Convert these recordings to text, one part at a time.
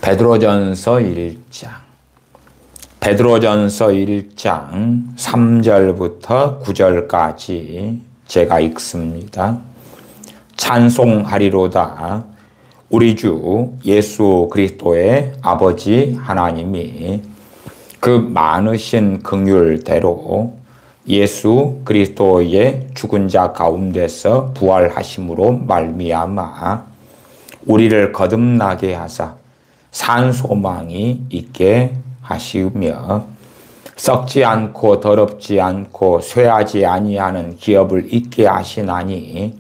베드로전서 1장 베드로전서 1장 3절부터 9절까지 제가 읽습니다. 찬송하리로다. 우리 주 예수 그리스도의 아버지 하나님이 그 많으신 긍휼대로 예수 그리스도의 죽은 자 가운데서 부활하심으로 말미암아 우리를 거듭나게 하사 산 소망이 있게 하시며 썩지 않고 더럽지 않고 쇠하지 아니하는 기업을 있게 하시나니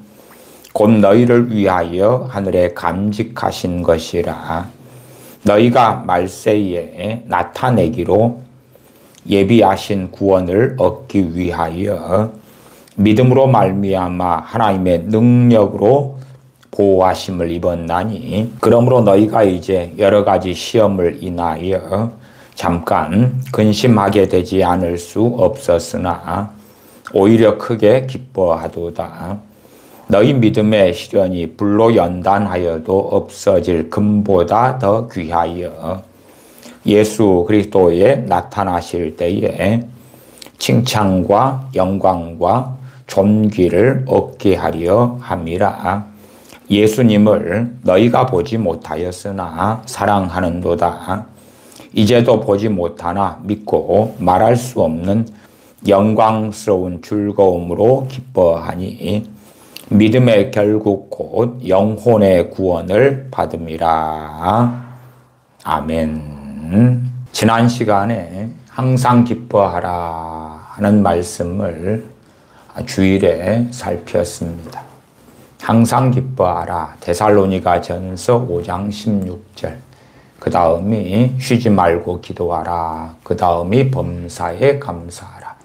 곧 너희를 위하여 하늘에 감직하신 것이라. 너희가 말세에 나타내기로 예비하신 구원을 얻기 위하여 믿음으로 말미암아 하나님의 능력으로 보호하심을 입었나니, 그러므로 너희가 이제 여러 가지 시험을 인하여 잠깐 근심하게 되지 않을 수 없었으나 오히려 크게 기뻐하도다. 너희 믿음의 시련이 불로 연단하여도 없어질 금보다 더 귀하여 예수 그리스도에 나타나실 때에 칭찬과 영광과 존귀를 얻게 하려 함이라. 예수님을 너희가 보지 못하였으나 사랑하는도다. 이제도 보지 못하나 믿고 말할 수 없는 영광스러운 즐거움으로 기뻐하니 믿음의 결국 곧 영혼의 구원을 받음이라. 아멘. 지난 시간에 항상 기뻐하라 하는 말씀을 주일에 살폈습니다. 항상 기뻐하라. 데살로니가 전서 5장 16절. 그 다음이 쉬지 말고 기도하라. 그 다음이 범사에 감사하라.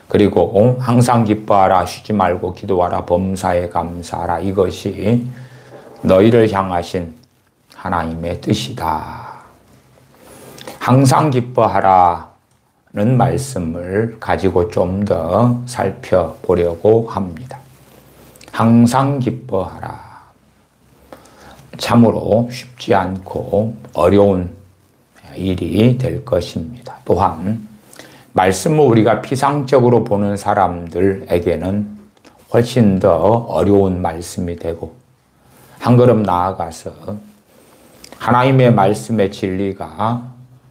그리고 항상 기뻐하라, 쉬지 말고 기도하라, 범사에 감사하라. 이것이 너희를 향하신 하나님의 뜻이다. 항상 기뻐하라는 말씀을 가지고 좀 더 살펴보려고 합니다. 항상 기뻐하라. 참으로 쉽지 않고 어려운 일이 될 것입니다. 또한 말씀을 우리가 피상적으로 보는 사람들에게는 훨씬 더 어려운 말씀이 되고, 한 걸음 나아가서 하나님의 말씀의 진리가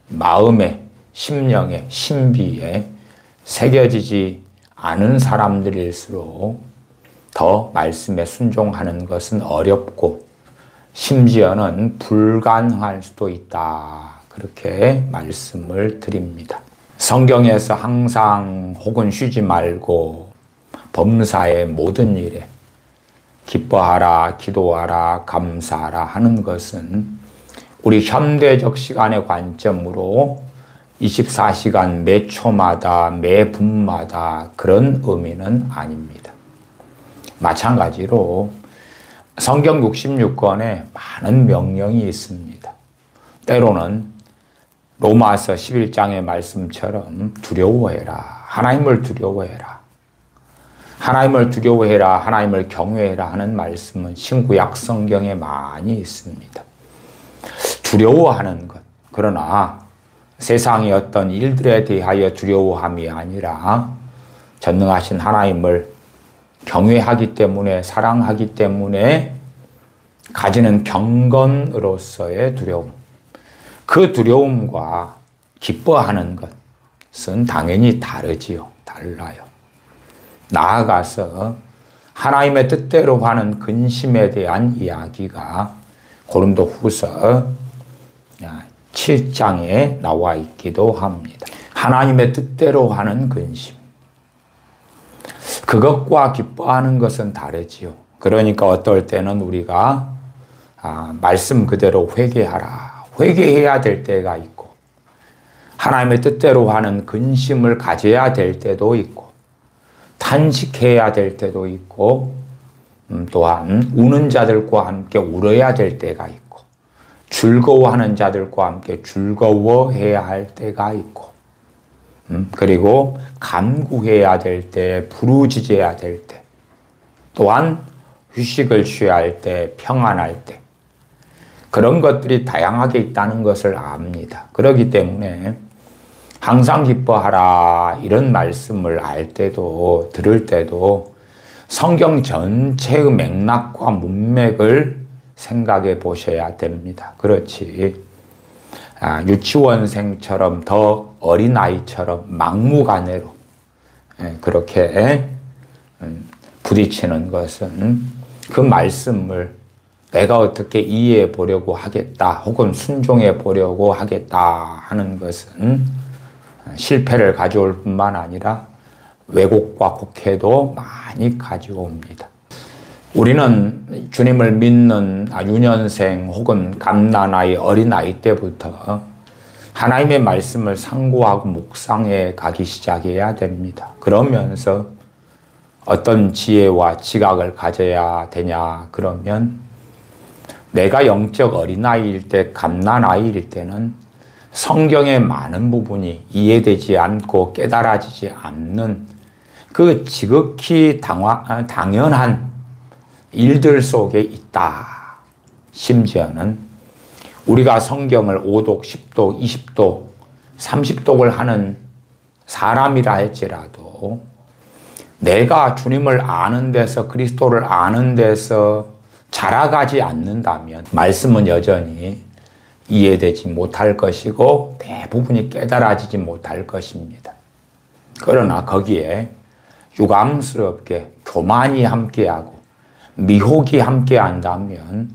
마음에, 심령에, 신비에 새겨지지 않은 사람들일수록 더 말씀에 순종하는 것은 어렵고 심지어는 불가능할 수도 있다. 그렇게 말씀을 드립니다. 성경에서 항상 혹은 쉬지 말고 범사의 모든 일에 기뻐하라, 기도하라, 감사하라 하는 것은 우리 현대적 시간의 관점으로 24시간 매 초마다 매 분마다 그런 의미는 아닙니다. 마찬가지로 성경 66권에 많은 명령이 있습니다. 때로는 로마서 11장의 말씀처럼 두려워해라. 하나님을 두려워해라. 하나님을 두려워해라. 하나님을 경외해라 하는 말씀은 신구약 성경에 많이 있습니다. 두려워하는 것. 그러나 세상의 어떤 일들에 대하여 두려워함이 아니라 전능하신 하나님을 경외하기 때문에, 사랑하기 때문에 가지는 경건으로서의 두려움. 그 두려움과 기뻐하는 것은 당연히 다르지요. 달라요. 나아가서 하나님의 뜻대로 하는 근심에 대한 이야기가 고린도후서 7장에 나와 있기도 합니다. 하나님의 뜻대로 하는 근심. 그것과 기뻐하는 것은 다르지요. 그러니까 어떨 때는 우리가 말씀 그대로 회개하라. 회개해야 될 때가 있고, 하나님의 뜻대로 하는 근심을 가져야 될 때도 있고, 탄식해야 될 때도 있고, 또한 우는 자들과 함께 울어야 될 때가 있고, 즐거워하는 자들과 함께 즐거워해야 할 때가 있고, 그리고 간구해야 될 때, 부르짖어야 될 때, 또한 휴식을 취할 때, 평안할 때, 그런 것들이 다양하게 있다는 것을 압니다. 그렇기 때문에 항상 기뻐하라 이런 말씀을 알 때도 들을 때도 성경 전체의 맥락과 문맥을 생각해 보셔야 됩니다. 그렇지. 유치원생처럼 더 어린아이처럼 막무가내로 그렇게 부딪히는 것은 그 말씀을 내가 어떻게 이해해 보려고 하겠다 혹은 순종해 보려고 하겠다 하는 것은 실패를 가져올 뿐만 아니라 왜곡과 곡해도 많이 가져옵니다. 우리는 주님을 믿는 유년생 혹은 갓난아이 어린아이 때부터 하나님의 말씀을 상고하고 묵상해 가기 시작해야 됩니다. 그러면서 어떤 지혜와 지각을 가져야 되냐 그러면 내가 영적 어린아이일 때 갓난아이일 때는 성경의 많은 부분이 이해되지 않고 깨달아지지 않는 그 지극히 당연한 일들 속에 있다. 심지어는 우리가 성경을 5독, 10독, 20독, 30독을 하는 사람이라 할지라도 내가 주님을 아는 데서 그리스도를 아는 데서 자라가지 않는다면 말씀은 여전히 이해되지 못할 것이고 대부분이 깨달아지지 못할 것입니다. 그러나 거기에 유감스럽게 교만이 함께하고 미혹이 함께한다면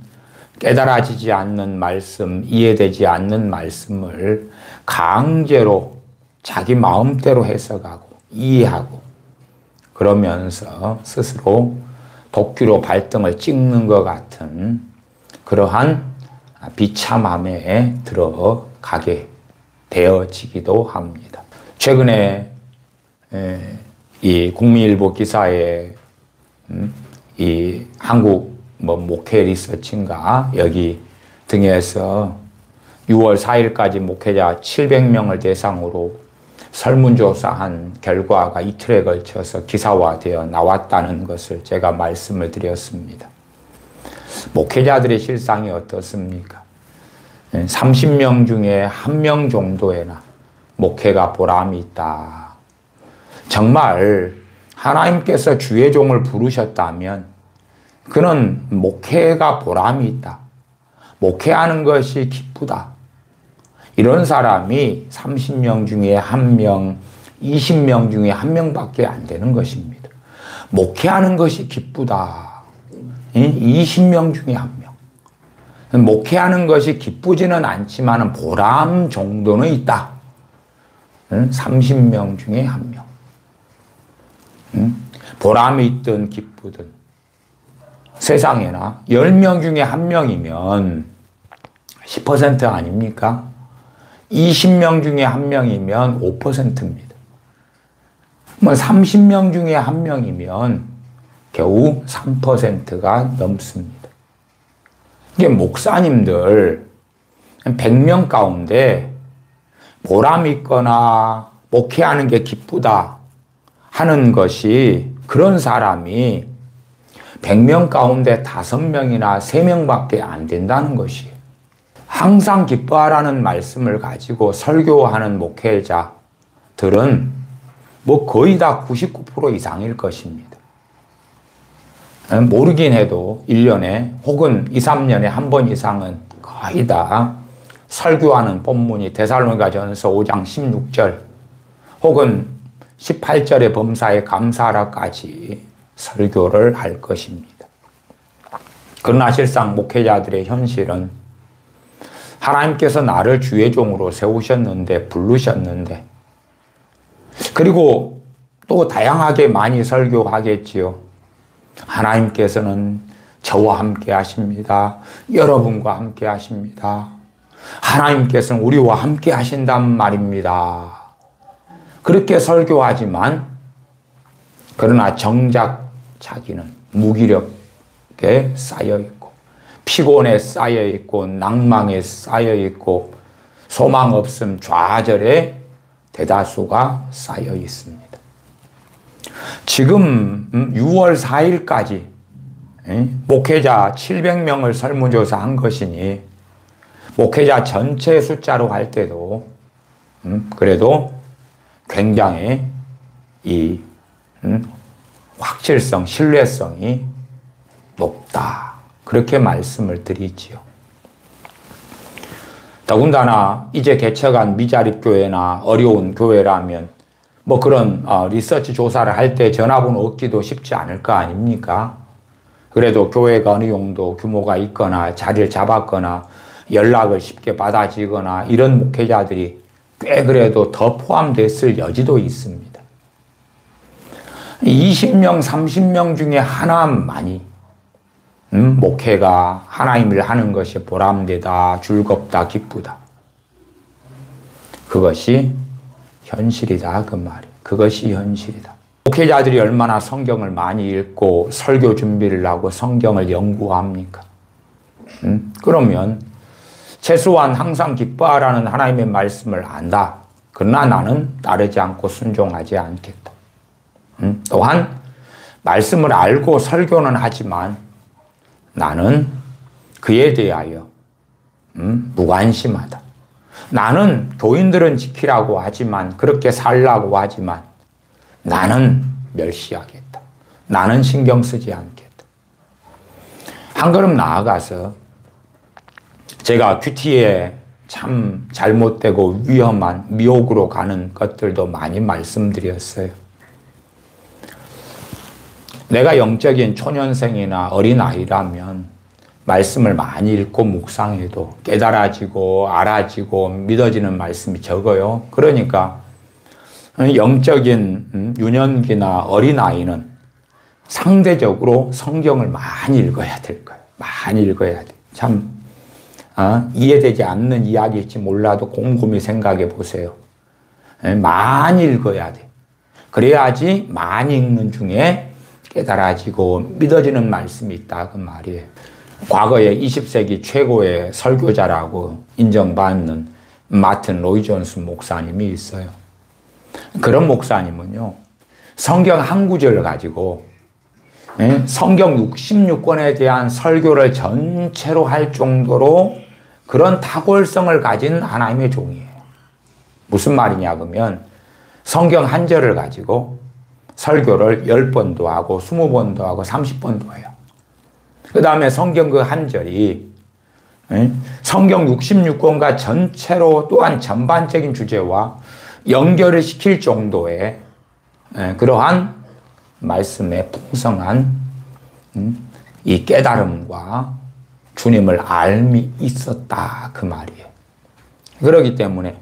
깨달아지지 않는 말씀, 이해되지 않는 말씀을 강제로 자기 마음대로 해석하고 이해하고 그러면서 스스로 도끼로 발등을 찍는 것 같은 그러한 비참함에 들어가게 되어지기도 합니다. 최근에 이 국민일보 기사에 이 한국 목회 리서치인가 여기 등에서 6월 4일까지 목회자 700명을 대상으로 설문조사한 결과가 이틀에 걸쳐서 기사화되어 나왔다는 것을 제가 말씀을 드렸습니다. 목회자들의 실상이 어떻습니까? 30명 중에 1명 정도에나 목회가 보람이 있다. 정말 하나님께서 주의 종을 부르셨다면 그는 목회가 보람이 있다. 목회하는 것이 기쁘다. 이런 사람이 30명 중에 1명, 20명 중에 1명밖에 안 되는 것입니다. 목회하는 것이 기쁘다. 20명 중에 1명. 목회하는 것이 기쁘지는 않지만 보람 정도는 있다. 30명 중에 1명. 보람이 있든 기쁘든 세상에나 10명 중에 1명이면 10% 아닙니까? 20명 중에 1명이면 5%입니다. 30명 중에 1명이면 겨우 3%가 넘습니다. 이게 목사님들 100명 가운데 보람 있거나 목회하는 게 기쁘다 하는 것이 그런 사람이 100명 가운데 5명이나 3명밖에 안 된다는 것이에요. 항상 기뻐하라는 말씀을 가지고 설교하는 목회자들은 거의 다 99% 이상일 것입니다. 모르긴 해도 1년에 혹은 2, 3년에 한 번 이상은 거의 다 설교하는 본문이 데살로니가전서 5장 16절 혹은 18절의 범사에 감사하라까지 설교를 할 것입니다. 그러나 실상 목회자들의 현실은 하나님께서 나를 주의 종으로 세우셨는데 부르셨는데 그리고 또 다양하게 많이 설교하겠지요. 하나님께서는 저와 함께 하십니다. 여러분과 함께 하십니다. 하나님께서는 우리와 함께 하신단 말입니다. 그렇게 설교하지만 그러나 정작 자기는 무기력에 쌓여있고 피곤에 쌓여있고 낭망에 쌓여있고 소망 없음 좌절에 대다수가 쌓여있습니다. 지금 6월 4일까지 목회자 700명을 설문조사한 것이니 목회자 전체 숫자로 할 때도 그래도 굉장히 이 확실성, 신뢰성이 높다. 그렇게 말씀을 드리지요. 더군다나 이제 개척한 미자립교회나 어려운 교회라면 뭐 그런 리서치 조사를 할 때 전화번호 얻기도 쉽지 않을 거 아닙니까? 그래도 교회가 어느 정도 규모가 있거나 자리를 잡았거나 연락을 쉽게 받아지거나 이런 목회자들이 꽤 그래도 더 포함됐을 여지도 있습니다. 20명, 30명 중에 하나만이 목회가 하나님 일 하는 것이 보람되다, 즐겁다, 기쁘다. 그것이 현실이다 그 말이에요. 그것이 현실이다. 목회자들이 얼마나 성경을 많이 읽고 설교 준비를 하고 성경을 연구합니까? 그러면 최소한 항상 기뻐하라는 하나님의 말씀을 안다. 그러나 나는 따르지 않고 순종하지 않겠다. 또한 말씀을 알고 설교는 하지만 나는 그에 대하여 무관심하다. 나는 교인들은 지키라고 하지만 그렇게 살라고 하지만 나는 멸시하겠다. 나는 신경 쓰지 않겠다. 한 걸음 나아가서 제가 큐티에 참 잘못되고 위험한 미혹으로 가는 것들도 많이 말씀드렸어요. 내가 영적인 초년생이나 어린아이라면 말씀을 많이 읽고 묵상해도 깨달아지고 알아지고 믿어지는 말씀이 적어요. 그러니까 영적인 유년기나 어린아이는 상대적으로 성경을 많이 읽어야 될 거예요. 많이 읽어야 돼. 참 이해되지 않는 이야기일지 몰라도 곰곰이 생각해 보세요. 많이 읽어야 돼. 그래야지 많이 읽는 중에 깨달아지고 믿어지는 말씀이 있다 그 말이에요. 과거에 20세기 최고의 설교자라고 인정받는 마틴 로이 존스 목사님이 있어요. 그런 목사님은요, 성경 한 구절을 가지고 성경 66권에 대한 설교를 전체로 할 정도로 그런 탁월성을 가진 하나님의 종이에요. 무슨 말이냐 그러면 성경 한 절을 가지고 설교를 10번도 하고 20번도 하고 30번도 해요. 그 다음에 성경 그 한 절이 성경 66권과 전체로 또한 전반적인 주제와 연결을 시킬 정도의 그러한 말씀의 풍성한 이 깨달음과 주님을 알미 있었다 그 말이에요. 그렇기 때문에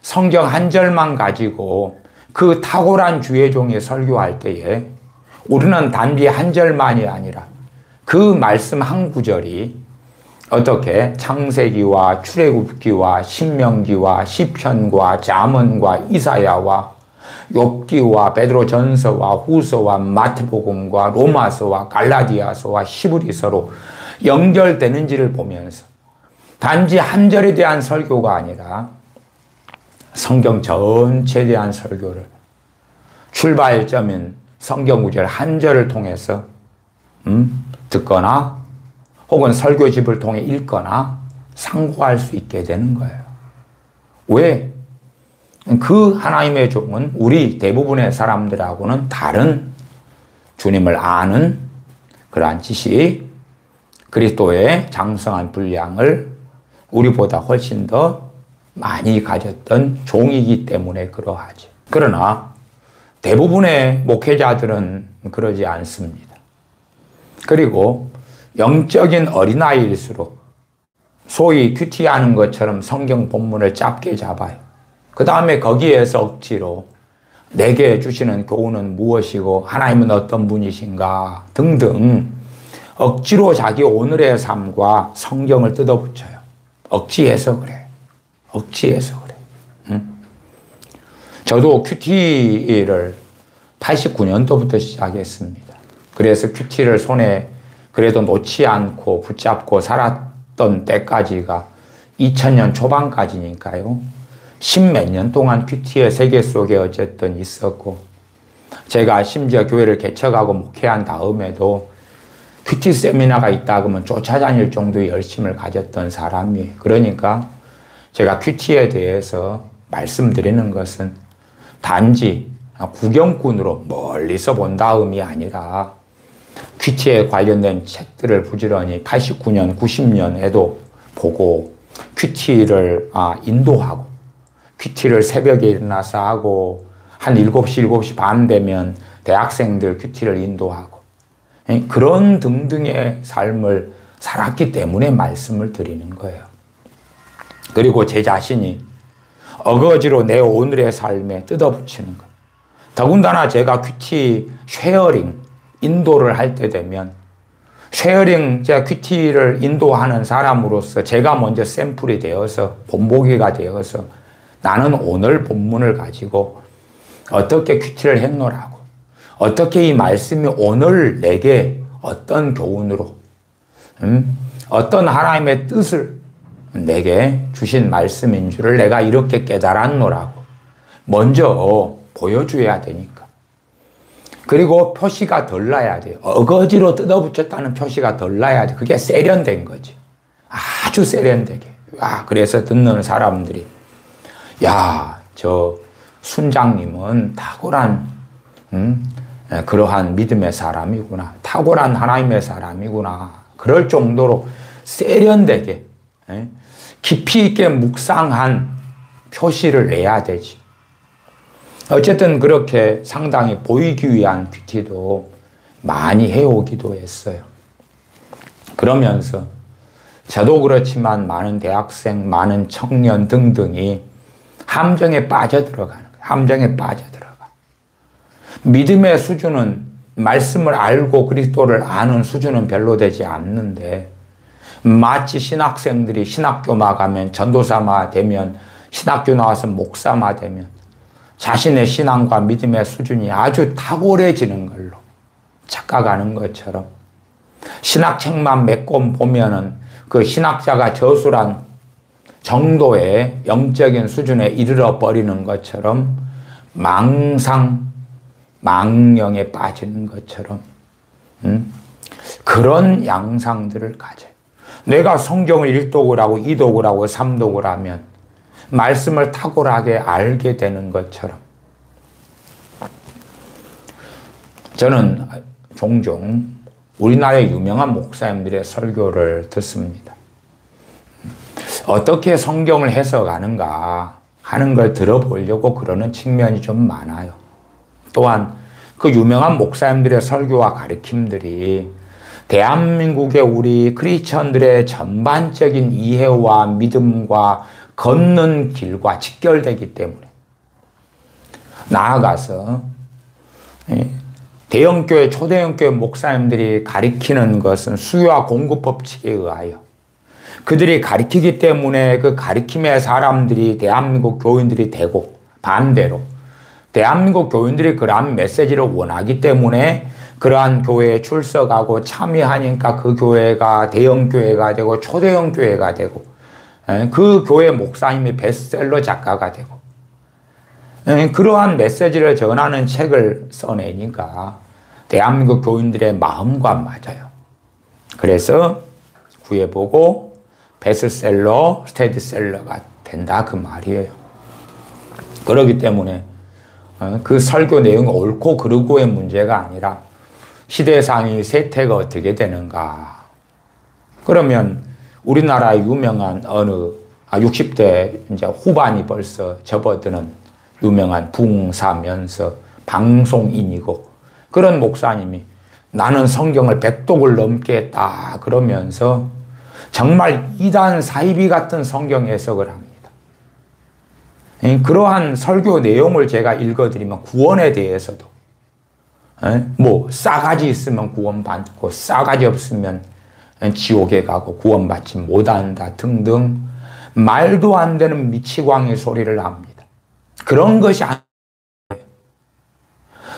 성경 한 절만 가지고 그 탁월한 주의 종이 설교할 때에 우리는 단지 한 절만이 아니라 그 말씀 한 구절이 어떻게 창세기와 출애굽기와 신명기와 시편과 잠언과 이사야와 욥기와 베드로전서와 후서와 마태복음과 로마서와 갈라디아서와 히브리서로 연결되는지를 보면서 단지 한 절에 대한 설교가 아니라 성경 전체에 대한 설교를 출발점인 성경 구절 한 절을 통해서 듣거나 혹은 설교집을 통해 읽거나 상고할 수 있게 되는 거예요. 왜? 그 하나님의 종은 우리 대부분의 사람들하고는 다른 주님을 아는 그러한 지식, 그리스도의 장성한 분량을 우리보다 훨씬 더 많이 가졌던 종이기 때문에 그러하죠. 그러나 대부분의 목회자들은 그러지 않습니다. 그리고 영적인 어린아이일수록 소위 큐티하는 것처럼 성경 본문을 짧게 잡아요. 그 다음에 거기에서 억지로 내게 주시는 교훈은 무엇이고 하나님은 어떤 분이신가 등등 억지로 자기 오늘의 삶과 성경을 뜯어붙여요. 억지해서 그래. 억지해서 그래. 저도 큐티를 89년도부터 시작했습니다. 그래서 큐티를 손에 그래도 놓지 않고 붙잡고 살았던 때까지가 2000년 초반까지니까요. 10몇 년 동안 큐티의 세계 속에 어쨌든 있었고 제가 심지어 교회를 개척하고 목회한 다음에도 큐티 세미나가 있다 그러면 쫓아다닐 정도의 열심을 가졌던 사람이에요. 그러니까 제가 큐티에 대해서 말씀드리는 것은 단지 구경꾼으로 멀리서 본 다음이 아니라 큐티에 관련된 책들을 부지런히 89년, 90년에도 보고 큐티를 인도하고 큐티를 새벽에 일어나서 하고 한 7시, 7시 반 되면 대학생들 큐티를 인도하고 그런 등등의 삶을 살았기 때문에 말씀을 드리는 거예요. 그리고 제 자신이 어거지로 내 오늘의 삶에 뜯어붙이는 것. 더군다나 제가 큐티 쉐어링 인도를 할 때 되면 제가 큐티를 인도하는 사람으로서 제가 먼저 샘플이 되어서 본보기가 되어서 나는 오늘 본문을 가지고 어떻게 큐티를 했노라고 어떻게 이 말씀이 오늘 내게 어떤 교훈으로 어떤 하나님의 뜻을 내게 주신 말씀인 줄을 내가 이렇게 깨달았노라고 먼저 보여줘야 되니까. 그리고 표시가 덜 나야 돼요. 어거지로 뜯어붙였다는 표시가 덜 나야 돼. 그게 세련된 거지. 아주 세련되게. 그래서 듣는 사람들이 저 순장님은 탁월한 그러한 믿음의 사람이구나. 탁월한 하나님의 사람이구나. 그럴 정도로 세련되게 깊이 있게 묵상한 표시를 내야 되지. 어쨌든 그렇게 상당히 보이기 위한 큐티도 많이 해오기도 했어요. 그러면서 저도 그렇지만 많은 대학생, 많은 청년 등등이 함정에 빠져들어가는 거예요. 함정에 빠져들어가. 믿음의 수준은 말씀을 알고 그리스도를 아는 수준은 별로 되지 않는데 마치 신학생들이 신학교마 가면 전도사마 되면 신학교 나와서 목사마 되면 자신의 신앙과 믿음의 수준이 아주 탁월해지는 걸로 착각하는 것처럼 신학책만 몇 권 보면은 그 신학자가 저술한 정도의 영적인 수준에 이르러 버리는 것처럼 망령에 빠지는 것처럼 그런 양상들을 가져요. 내가 성경을 1독을 하고 2독을 하고 3독을 하면 말씀을 탁월하게 알게 되는 것처럼 저는 종종 우리나라의 유명한 목사님들의 설교를 듣습니다. 어떻게 성경을 해석하는가 하는 걸 들어보려고 그러는 측면이 좀 많아요. 또한 그 유명한 목사님들의 설교와 가르침들이 대한민국의 우리 크리스천들의 전반적인 이해와 믿음과 걷는 길과 직결되기 때문에 나아가서 대형교회, 초대형교회 목사님들이 가리키는 것은 수요와 공급 법칙에 의하여 그들이 가리키기 때문에 그 가리킴의 사람들이 대한민국 교인들이 되고 반대로 대한민국 교인들이 그러한 메시지를 원하기 때문에 그러한 교회에 출석하고 참여하니까 그 교회가 대형교회가 되고 초대형교회가 되고 그 교회 목사님이 베스트셀러 작가가 되고 그러한 메시지를 전하는 책을 써내니까 대한민국 교인들의 마음과 맞아요. 그래서 구해보고 베스트셀러, 스테디셀러가 된다 그 말이에요. 그렇기 때문에 그 설교 내용이 옳고 그르고의 문제가 아니라 시대상의 세태가 어떻게 되는가. 그러면 우리나라 유명한 어느 60대 이제 후반이 벌써 접어드는 유명한 붕사면서 방송인이고 그런 목사님이 나는 성경을 100독을 넘게 했다 그러면서 정말 이단 사이비 같은 성경 해석을 합니다. 그러한 설교 내용을 제가 읽어드리면 구원에 대해서도 뭐 싸가지 있으면 구원받고 싸가지 없으면 지옥에 가고 구원받지 못한다 등등 말도 안 되는 미치광이 소리를 합니다. 그런 것이 아니에요.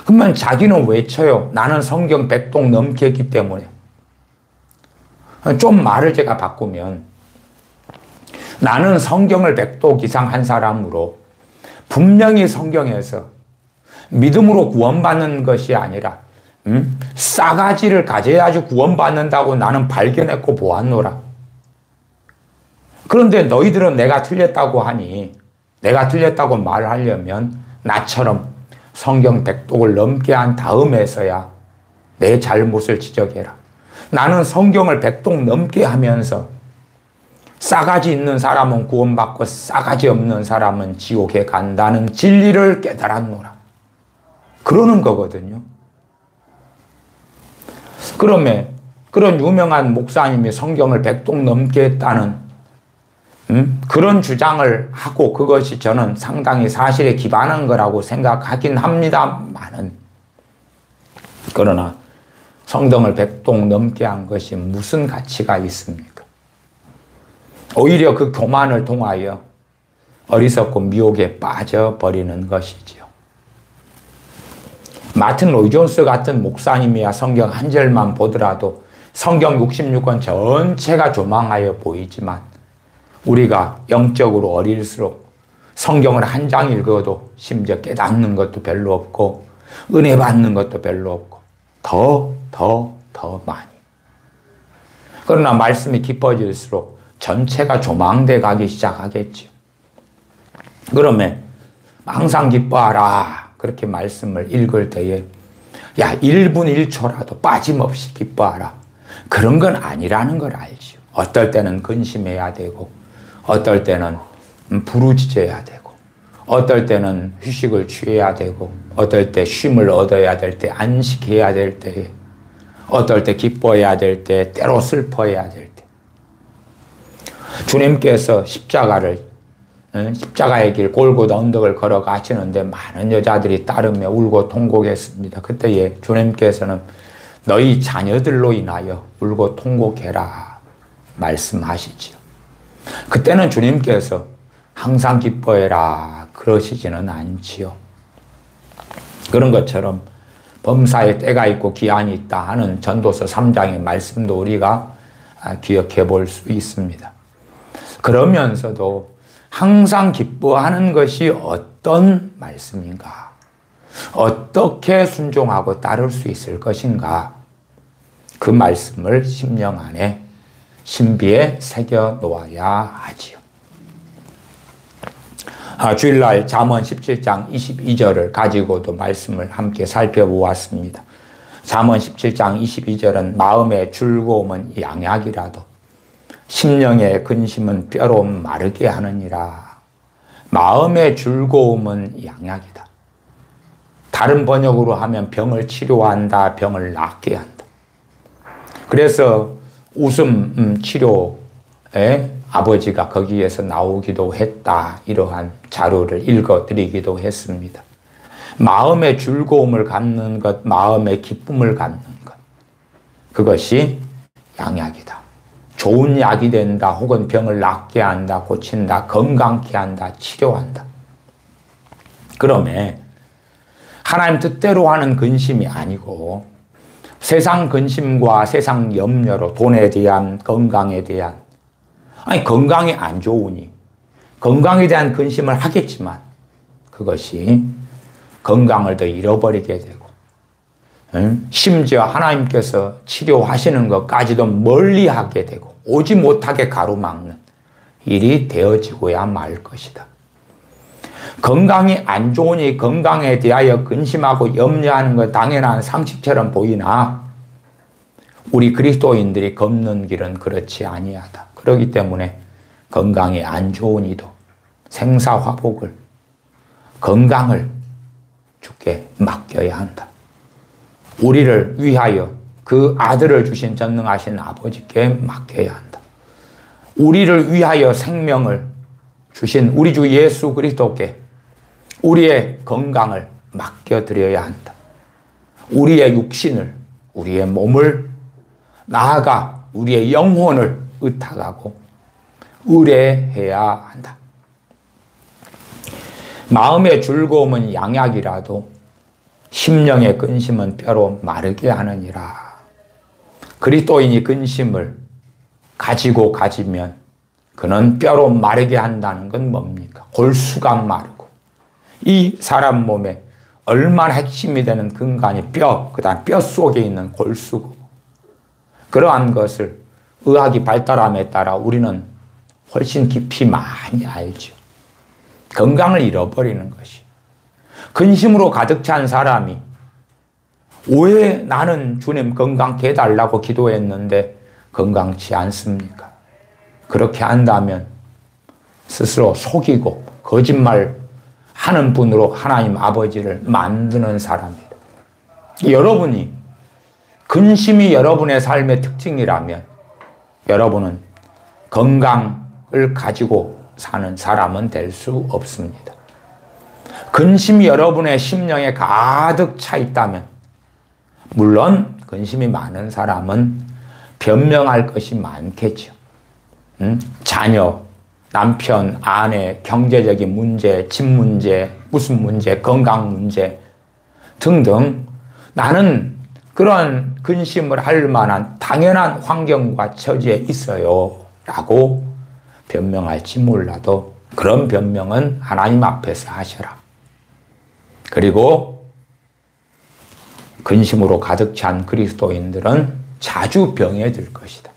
그러면 자기는 외쳐요. 나는 성경 100독 넘게 했기 때문에. 좀 말을 제가 바꾸면 나는 성경을 100독 이상 한 사람으로 분명히 성경에서 믿음으로 구원받는 것이 아니라 싸가지를 가져야지 구원받는다고 나는 발견했고 보았노라. 그런데 너희들은 내가 틀렸다고 하니, 내가 틀렸다고 말하려면 나처럼 성경 100독을 넘게 한 다음에서야 내 잘못을 지적해라. 나는 성경을 100독 넘게 하면서 싸가지 있는 사람은 구원받고 싸가지 없는 사람은 지옥에 간다는 진리를 깨달았노라. 그러는 거거든요. 그러면 그런 유명한 목사님이 성경을 100독 넘게 했다는 그런 주장을 하고 그것이 저는 상당히 사실에 기반한 거라고 생각하긴 합니다만은, 그러나 성경을 100독 넘게 한 것이 무슨 가치가 있습니까? 오히려 그 교만을 통하여 어리석고 미혹에 빠져버리는 것이지요. 마틴 로이 존스 같은 목사님이야 성경 한 절만 보더라도 성경 66권 전체가 조망하여 보이지만, 우리가 영적으로 어릴수록 성경을 한 장 읽어도 심지어 깨닫는 것도 별로 없고 은혜 받는 것도 별로 없고 더 많이. 그러나 말씀이 깊어질수록 전체가 조망돼 가기 시작하겠죠. 그러면 항상 기뻐하라 그렇게 말씀을 읽을 때에 야 1분 1초라도 빠짐없이 기뻐하라 그런 건 아니라는 걸 알죠. 어떨 때는 근심해야 되고 어떨 때는 부르짖어야 되고 어떨 때는 휴식을 취해야 되고 어떨 때 쉼을 얻어야 될 때 안식해야 될 때에 어떨 때 기뻐해야 될 때 때로 슬퍼해야 될 때 주님께서 십자가의 길 골고다 언덕을 걸어가시는데 많은 여자들이 따르며 울고 통곡했습니다. 그때에 주님께서는 너희 자녀들로 인하여 울고 통곡해라 말씀하시지요. 그때는 주님께서 항상 기뻐해라 그러시지는 않지요. 그런 것처럼 범사에 때가 있고 기한이 있다 하는 전도서 3장의 말씀도 우리가 기억해 볼 수 있습니다. 그러면서도 항상 기뻐하는 것이 어떤 말씀인가? 어떻게 순종하고 따를 수 있을 것인가? 그 말씀을 심령 안에 신비에 새겨 놓아야 하지요. 주일날 잠언 17장 22절을 가지고도 말씀을 함께 살펴보았습니다. 잠언 17장 22절은 마음의 즐거움은 양약이라도 심령의 근심은 뼈로 마르게 하느니라. 마음의 즐거움은 양약이다. 다른 번역으로 하면 병을 치료한다, 병을 낫게 한다. 그래서 웃음 치료에 아버지가 거기에서 나오기도 했다. 이러한 자료를 읽어드리기도 했습니다. 마음의 즐거움을 갖는 것, 마음의 기쁨을 갖는 것. 그것이 양약이다. 좋은 약이 된다. 혹은 병을 낫게 한다. 고친다. 건강케 한다. 치료한다. 그러면 하나님 뜻대로 하는 근심이 아니고 세상 근심과 세상 염려로 돈에 대한 건강에 대한 건강이 안 좋으니 건강에 대한 근심을 하겠지만 그것이 건강을 더 잃어버리게 되고 심지어 하나님께서 치료하시는 것까지도 멀리하게 되고 오지 못하게 가로막는 일이 되어지고야 말 것이다. 건강이 안 좋으니 건강에 대하여 근심하고 염려하는 것 당연한 상식처럼 보이나 우리 그리스도인들이 걷는 길은 그렇지 아니하다. 그렇기 때문에 건강이 안 좋은 이도 생사화복을 건강을 주께 맡겨야 한다. 우리를 위하여 그 아들을 주신 전능하신 아버지께 맡겨야 한다. 우리를 위하여 생명을 주신 우리 주 예수 그리스도께 우리의 건강을 맡겨드려야 한다. 우리의 육신을, 우리의 몸을, 나아가 우리의 영혼을 의탁하고 의뢰해야 한다. 마음의 즐거움은 양약이라도 심령의 근심은 뼈로 마르게 하느니라. 그리스도인이 근심을 가지고 가지면 그는 뼈로 마르게 한다는 건 뭡니까? 골수가 마르고 이 사람 몸에 얼마나 핵심이 되는 근간이 뼈, 그 다음 뼈 속에 있는 골수고, 그러한 것을 의학이 발달함에 따라 우리는 훨씬 깊이 많이 알죠. 건강을 잃어버리는 것이. 근심으로 가득 찬 사람이 왜 나는 주님 건강케 해달라고 기도했는데 건강치 않습니까? 그렇게 한다면 스스로 속이고 거짓말 하는 분으로 하나님 아버지를 만드는 사람이다. 여러분이 근심이 여러분의 삶의 특징이라면 여러분은 건강을 가지고 사는 사람은 될 수 없습니다. 근심이 여러분의 심령에 가득 차 있다면, 물론 근심이 많은 사람은 변명할 것이 많겠죠. 자녀, 남편, 아내, 경제적인 문제, 집 문제, 무슨 문제, 건강 문제 등등 나는 그런 근심을 할 만한 당연한 환경과 처지에 있어요 라고 변명할지 몰라도 그런 변명은 하나님 앞에서 하셔라. 그리고 근심으로 가득 찬 그리스도인들은 자주 병에 들 것이다.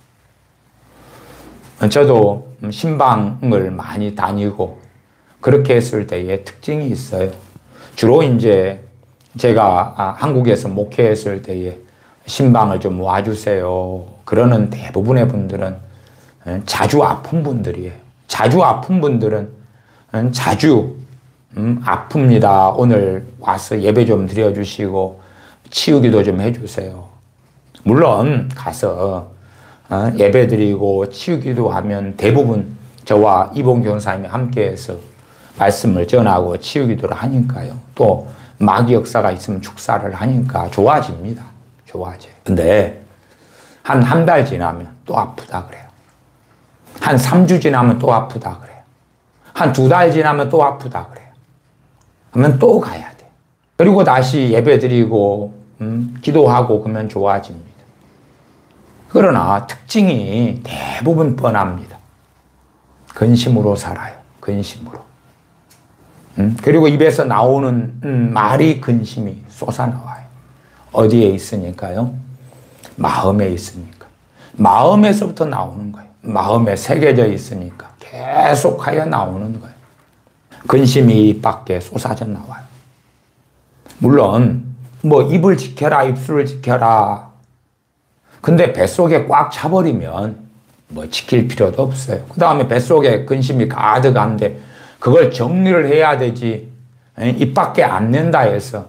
저도 신방을 많이 다니고 그렇게 했을 때의 특징이 있어요. 주로 이제 제가 한국에서 목회했을 때에 신방을 좀 와주세요. 그러는 대부분의 분들은 자주 아픈 분들이에요. 자주 아픈 분들은 자주 아픕니다. 오늘 와서 예배 좀 드려주시고 치유기도 좀 해주세요. 물론 가서 예배 드리고 치유기도 하면 대부분 저와 이봉 교사님이 함께해서 말씀을 전하고 치유기도를 하니까요. 또 마귀 역사가 있으면 축사를 하니까 좋아집니다. 좋아져요. 근데 한 달 지나면 또 아프다 그래요. 한 3주 지나면 또 아프다 그래요. 한 2달 지나면 또 아프다 그래요. 그러면 또 가야 돼. 그리고 다시 예배 드리고 기도하고 그러면 좋아집니다. 그러나 특징이 대부분 뻔합니다. 근심으로 살아요. 근심으로. 그리고 입에서 나오는 말이 근심이 솟아나와요. 어디에 있으니까요? 마음에 있으니까. 마음에서부터 나오는 거예요. 마음에 새겨져 있으니까 계속하여 나오는 거예요. 근심이 입 밖에 쏟아져 나와요. 물론 뭐 입을 지켜라, 입술을 지켜라. 근데 뱃속에 꽉 차버리면 뭐 지킬 필요도 없어요. 그 다음에 뱃속에 근심이 가득한데 그걸 정리를 해야 되지. 입 밖에 안 낸다 해서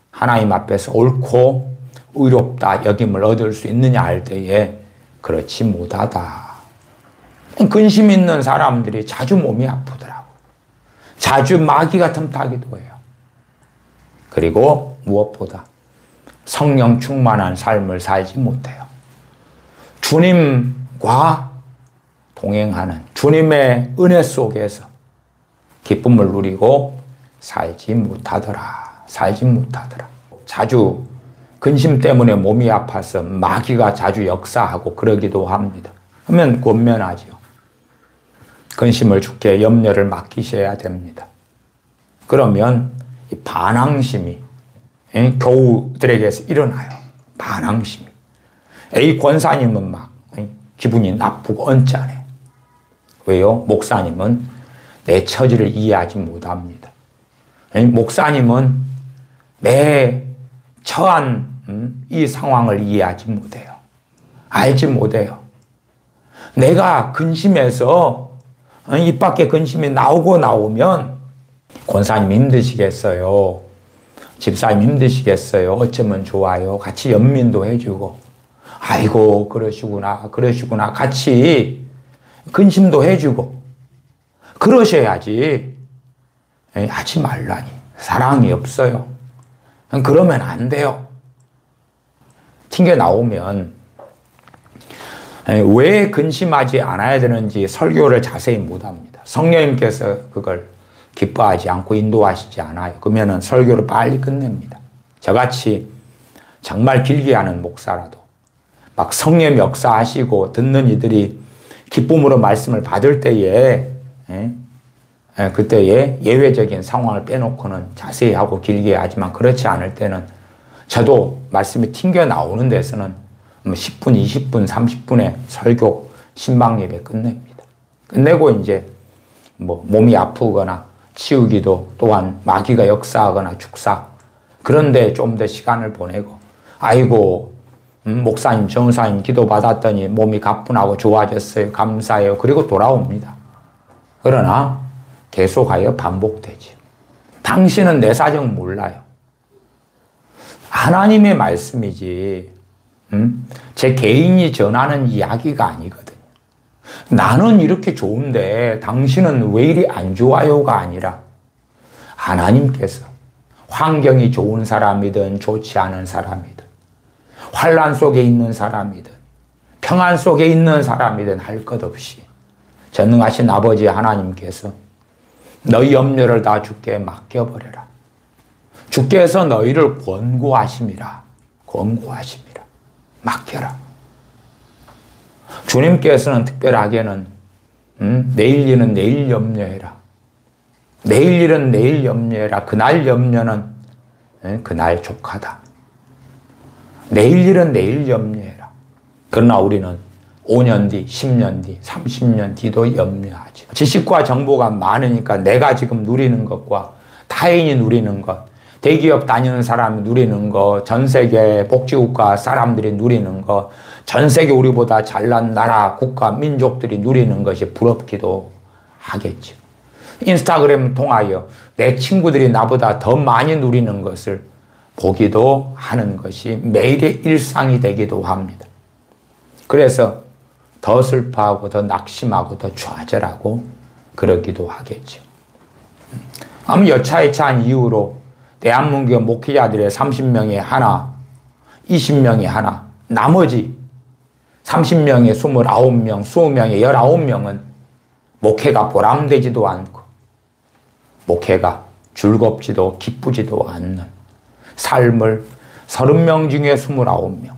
하나님 앞에서 옳고 의롭다 여김을 얻을 수 있느냐 할 때에 그렇지 못하다. 근심 있는 사람들이 자주 몸이 아프더라고. 자주 마귀가 틈타기도 해요. 그리고 무엇보다 성령 충만한 삶을 살지 못해요. 주님과 동행하는 주님의 은혜 속에서 기쁨을 누리고 살지 못하더라. 살지 못하더라. 자주 근심 때문에 몸이 아파서 마귀가 자주 역사하고 그러기도 합니다. 그러면 권면하죠. 근심을 주께 염려를 맡기셔야 됩니다. 그러면 이 반항심이 교우들에게서 일어나요. 반항심이. A 권사님은 막 기분이 나쁘고 언짢아요. 왜요? 목사님은 내 처지를 이해하지 못합니다. 목사님은 내 처한 이 상황을 이해하지 못해요. 알지 못해요. 내가 근심해서 입 밖에 근심이 나오면 권사님 힘드시겠어요. 집사님 힘드시겠어요. 어쩌면 좋아요. 같이 연민도 해주고 아이고 그러시구나 같이 근심도 해주고 그러셔야지. 하지 말라니. 사랑이 없어요. 그러면 안 돼요. 튕겨 나오면 왜 근심하지 않아야 되는지 설교를 자세히 못합니다. 성령님께서 그걸 기뻐하지 않고 인도하시지 않아요. 그러면 설교를 빨리 끝냅니다. 저같이 정말 길게 하는 목사라도 막 성령 역사하시고 듣는 이들이 기쁨으로 말씀을 받을 때에 그때의 예외적인 상황을 빼놓고는 자세히 하고 길게 하지만 그렇지 않을 때는 저도 말씀이 튕겨 나오는 데서는 10분, 20분, 30분의 설교, 신방 예배 끝냅니다. 끝내고 이제 몸이 아프거나 치우기도 또한 마귀가 역사하거나 축사 그런데 좀 더 시간을 보내고 아이고 목사님, 전사님 기도 받았더니 몸이 가뿐하고 좋아졌어요. 감사해요. 그리고 돌아옵니다. 그러나 계속하여 반복되죠. 당신은 내 사정 몰라요. 하나님의 말씀이지 제 개인이 전하는 이야기가 아니거든요. 나는 이렇게 좋은데 당신은 왜 이리 안 좋아요가 아니라 하나님께서 환경이 좋은 사람이든 좋지 않은 사람이든 환난 속에 있는 사람이든 평안 속에 있는 사람이든 할 것 없이 전능하신 아버지 하나님께서 너희 염려를 다 주께 맡겨버려라. 주께서 너희를 권고하심이라. 권고하심이라. 맡겨라. 주님께서는 특별하게는 내일 일은 내일 염려해라. 내일 일은 내일 염려해라. 그날 염려는 그날 족하다. 내일 일은 내일 염려해라. 그러나 우리는 5년 뒤, 10년 뒤, 30년 뒤도 염려하죠. 지식과 정보가 많으니까 내가 지금 누리는 것과 타인이 누리는 것, 대기업 다니는 사람이 누리는 것, 전 세계 복지국가 사람들이 누리는 것, 전 세계 우리보다 잘난 나라, 국가, 민족들이 누리는 것이 부럽기도 하겠죠. 인스타그램 통하여 내 친구들이 나보다 더 많이 누리는 것을 보기도 하는 것이 매일의 일상이 되기도 합니다. 그래서 더 슬퍼하고 더 낙심하고 더 좌절하고 그러기도 하겠죠. 아무 여차여차한 이유로 대한민국 목회자들의 30명에 하나, 20명에 하나, 나머지 30명에 29명, 20명에 19명은 목회가 보람되지도 않고 목회가 즐겁지도 기쁘지도 않는 삶을 30명 중에 29명,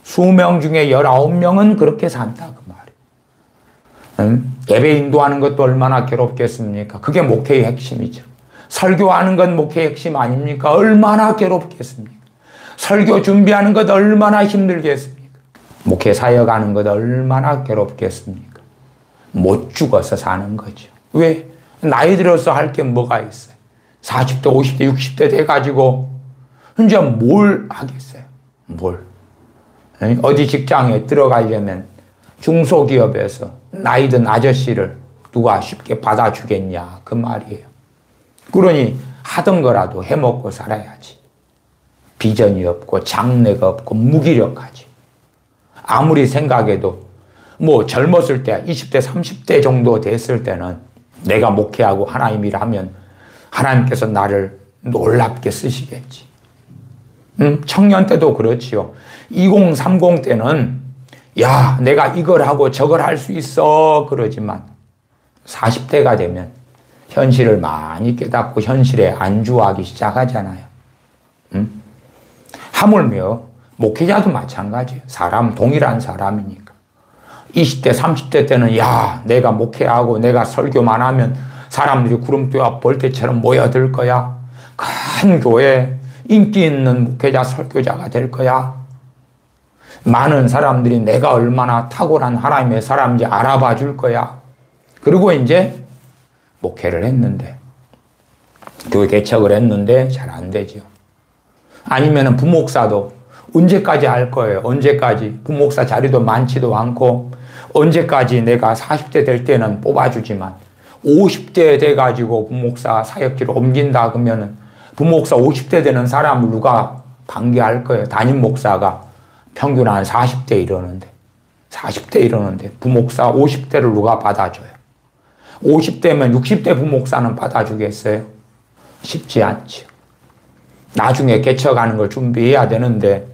20명 중에 19명은 그렇게 산다 그 말이에요. 예배 인도하는 것도 얼마나 괴롭겠습니까? 그게 목회의 핵심이죠. 설교하는 건 목회의 핵심 아닙니까? 얼마나 괴롭겠습니까? 설교 준비하는 것 얼마나 힘들겠습니까? 목회 사역하는 것 얼마나 괴롭겠습니까? 못 죽어서 사는 거죠. 왜? 나이 들어서 할 게 뭐가 있어요? 40대, 50대, 60대 돼가지고 이제 뭘 하겠어요? 뭘? 어디 직장에 들어가려면 중소기업에서 나이 든 아저씨를 누가 쉽게 받아주겠냐 그 말이에요. 그러니 하던 거라도 해먹고 살아야지. 비전이 없고 장래가 없고 무기력하지. 아무리 생각해도 젊었을 때 20대 30대 정도 됐을 때는 내가 목회하고 하나님 일하면 하나님께서 나를 놀랍게 쓰시겠지. 청년 때도 그렇지요. 2030 때는 야 내가 이걸 하고 저걸 할 수 있어 그러지만 40대가 되면 현실을 많이 깨닫고 현실에 안주하기 시작하잖아요. 하물며 목회자도 마찬가지예요. 사람 동일한 사람이니까. 20대 30대 때는 야 내가 목회하고 내가 설교만 하면 사람들이 구름대와 벌떼처럼 모여들 거야. 큰 교회 인기 있는 목회자 설교자가 될 거야. 많은 사람들이 내가 얼마나 탁월한 하나님의 사람인지 알아봐 줄 거야. 그리고 이제 목회를 했는데 교회 개척을 했는데 잘 안 되죠. 아니면 부목사도 언제까지 할 거예요? 언제까지? 부목사 자리도 많지도 않고 언제까지 내가 40대 될 때는 뽑아주지만 50대 돼가지고 부목사 사역지로 옮긴다 그러면은 부목사 50대 되는 사람을 누가 반기할 거예요? 담임 목사가 평균 한 40대 이러는데 부목사 50대를 누가 받아줘요? 50대면 60대 부목사는 받아주겠어요? 쉽지 않죠. 나중에 개척하는 걸 준비해야 되는데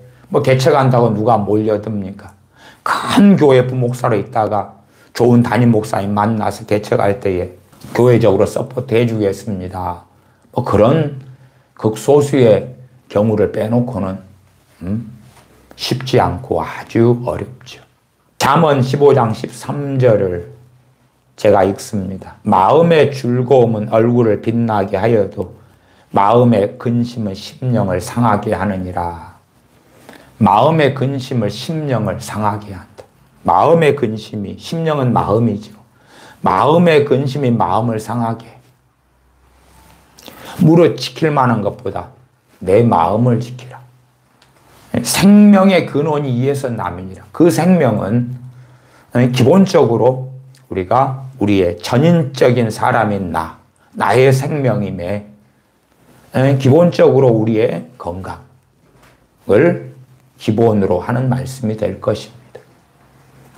개척한다고 누가 몰려듭니까? 큰 교회 부목사로 있다가 좋은 담임 목사님 만나서 개척할 때에 교회적으로 서포트 해주겠습니다. 그런 극소수의 경우를 빼놓고는 쉽지 않고 아주 어렵죠. 잠언 15장 13절을 제가 읽습니다. 마음의 즐거움은 얼굴을 빛나게 하여도 마음의 근심은 심령을 상하게 하느니라. 마음의 근심을 심령을 상하게 한다. 마음의 근심이, 심령은 마음이죠. 마음의 근심이 마음을 상하게 해. 무릇 지킬 만한 것보다 내 마음을 지키라. 생명의 근원이 이에서 남이니라. 그 생명은 기본적으로 우리가 우리의 전인적인 사람인 나의 생명임에 기본적으로 우리의 건강을 기본으로 하는 말씀이 될 것입니다.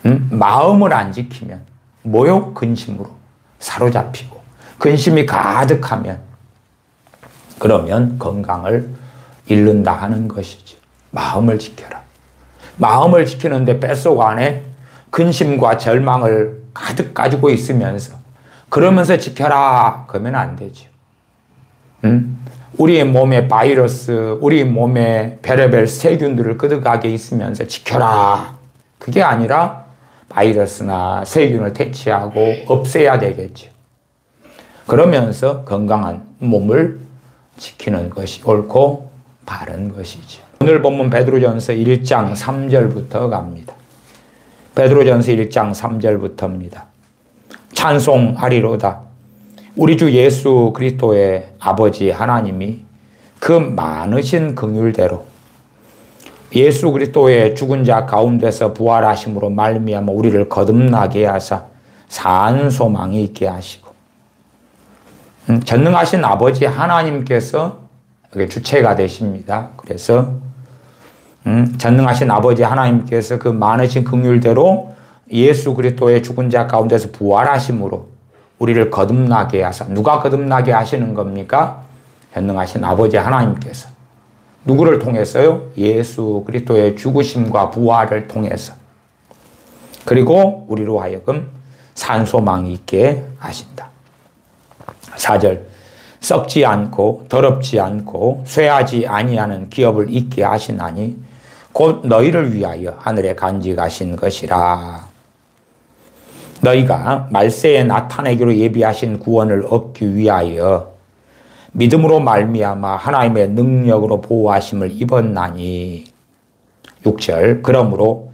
마음을 안 지키면 모욕 근심으로 사로잡히고 근심이 가득하면 그러면 건강을 잃는다 하는 것이죠. 마음을 지켜라. 마음을 지키는데 뱃속 안에 근심과 절망을 가득 가지고 있으면서 그러면서 지켜라 그러면 안 되죠. 우리 몸에 바이러스, 우리 몸에 별의별 세균들을 끄덕하게 있으면서 지켜라. 그게 아니라 바이러스나 세균을 퇴치하고 없애야 되겠죠. 그러면서 건강한 몸을 지키는 것이 옳고 바른 것이죠. 오늘 본문 베드로전서 1장 3절부터 갑니다. 베드로전서 1장 3절부터입니다. 찬송하리로다. 우리 주 예수 그리스도의 아버지 하나님이 그 많으신 긍휼대로 예수 그리스도의 죽은 자 가운데서 부활하심으로 말미암아 우리를 거듭나게 하사 산 소망이 있게 하시고 전능하신 아버지 하나님께서 주체가 되십니다. 그래서 전능하신 아버지 하나님께서 그 많으신 긍휼대로 예수 그리스도의 죽은 자 가운데서 부활하심으로 우리를 거듭나게 하사, 누가 거듭나게 하시는 겁니까? 전능하신 아버지 하나님께서. 누구를 통해서요? 예수 그리스도의 죽으심과 부활을 통해서. 그리고 우리로 하여금 산소망이 있게 하신다. 4절 썩지 않고 더럽지 않고 쇠하지 아니하는 기업을 있게 하시나니 곧 너희를 위하여 하늘에 간직하신 것이라. 너희가 말세에 나타내기로 예비하신 구원을 얻기 위하여 믿음으로 말미암아 하나님의 능력으로 보호하심을 입었나니. 6절 그러므로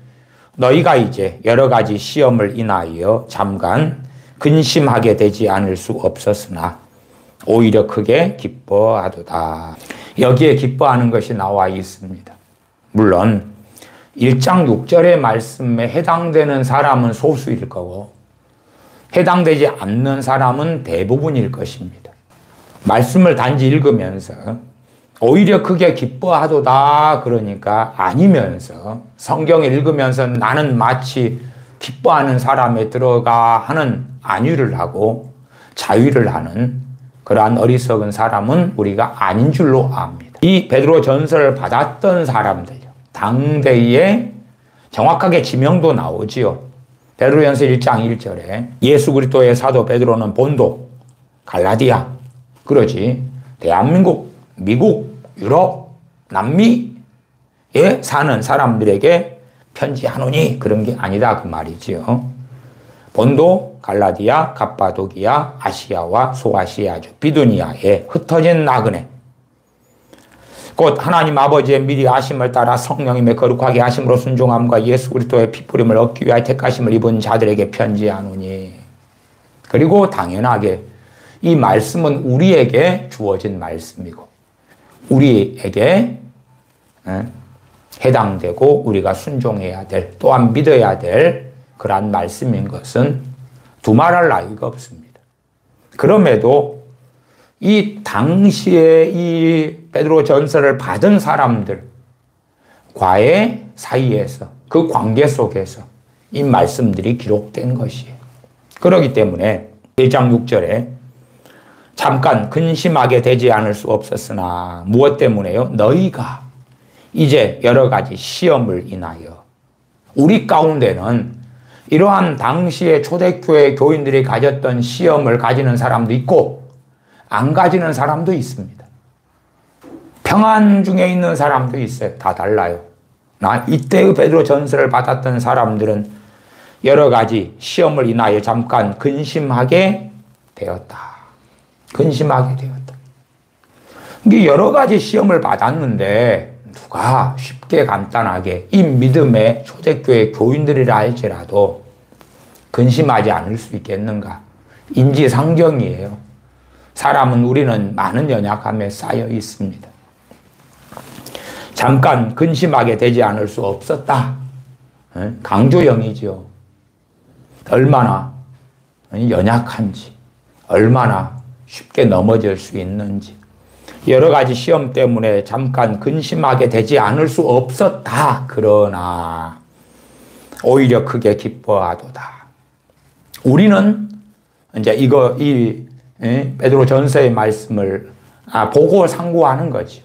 너희가 이제 여러 가지 시험을 인하여 잠깐 근심하게 되지 않을 수 없었으나 오히려 크게 기뻐하도다. 여기에 기뻐하는 것이 나와 있습니다. 물론 1장 6절의 말씀에 해당되는 사람은 소수일 거고 해당되지 않는 사람은 대부분일 것입니다. 말씀을 단지 읽으면서 오히려 크게 기뻐하도다 그러니까 아니면서 성경을 읽으면서 나는 마치 기뻐하는 사람에 들어가 하는 안위를 하고 자위를 하는 그러한 어리석은 사람은 우리가 아닌 줄로 압니다. 이 베드로 전서를 받았던 사람들 당대에 정확하게 지명도 나오지요. 베드로전서 1장 1절에 예수 그리스도의 사도 베드로는 본도, 갈라디아, 그러지 대한민국, 미국, 유럽, 남미에 사는 사람들에게 편지하노니 그런 게 아니다 그 말이지요. 본도, 갈라디아, 갑바도기아, 아시아와 소아시아주, 비두니아에 흩어진 나그네 곧 하나님 아버지의 미리 아심을 따라 성령님의 거룩하게 하심으로 순종함과 예수 그리스도의 피부림을 얻기 위하여 택하심을 입은 자들에게 편지하노니. 그리고 당연하게 이 말씀은 우리에게 주어진 말씀이고 우리에게 해당되고 우리가 순종해야 될 또한 믿어야 될 그러한 말씀인 것은 두말할 나위가 없습니다. 그럼에도 이 당시에 이 베드로 전서를 받은 사람들과의 사이에서 그 관계 속에서 이 말씀들이 기록된 것이에요. 그렇기 때문에 1장 6절에 잠깐 근심하게 되지 않을 수 없었으나 무엇 때문에요? 너희가 이제 여러 가지 시험을 인하여 우리 가운데는 이러한 당시의 초대교회 교인들이 가졌던 시험을 가지는 사람도 있고 안 가지는 사람도 있습니다. 평안 중에 있는 사람도 있어요. 다 달라요. 이때의 베드로 전서를 받았던 사람들은 여러 가지 시험을 인하여 잠깐 근심하게 되었다. 근심하게 되었다. 이게 여러 가지 시험을 받았는데 누가 쉽게 간단하게 이 믿음의 초대교회 교인들이라 할지라도 근심하지 않을 수 있겠는가? 인지상정이에요. 사람은 우리는 많은 연약함에 쌓여 있습니다. 잠깐 근심하게 되지 않을 수 없었다. 강조형이죠. 얼마나 연약한지, 얼마나 쉽게 넘어질 수 있는지, 여러 가지 시험 때문에 잠깐 근심하게 되지 않을 수 없었다. 그러나 오히려 크게 기뻐하도다. 우리는 이제 이 베드로 전서의 말씀을 보고 상고하는 거죠.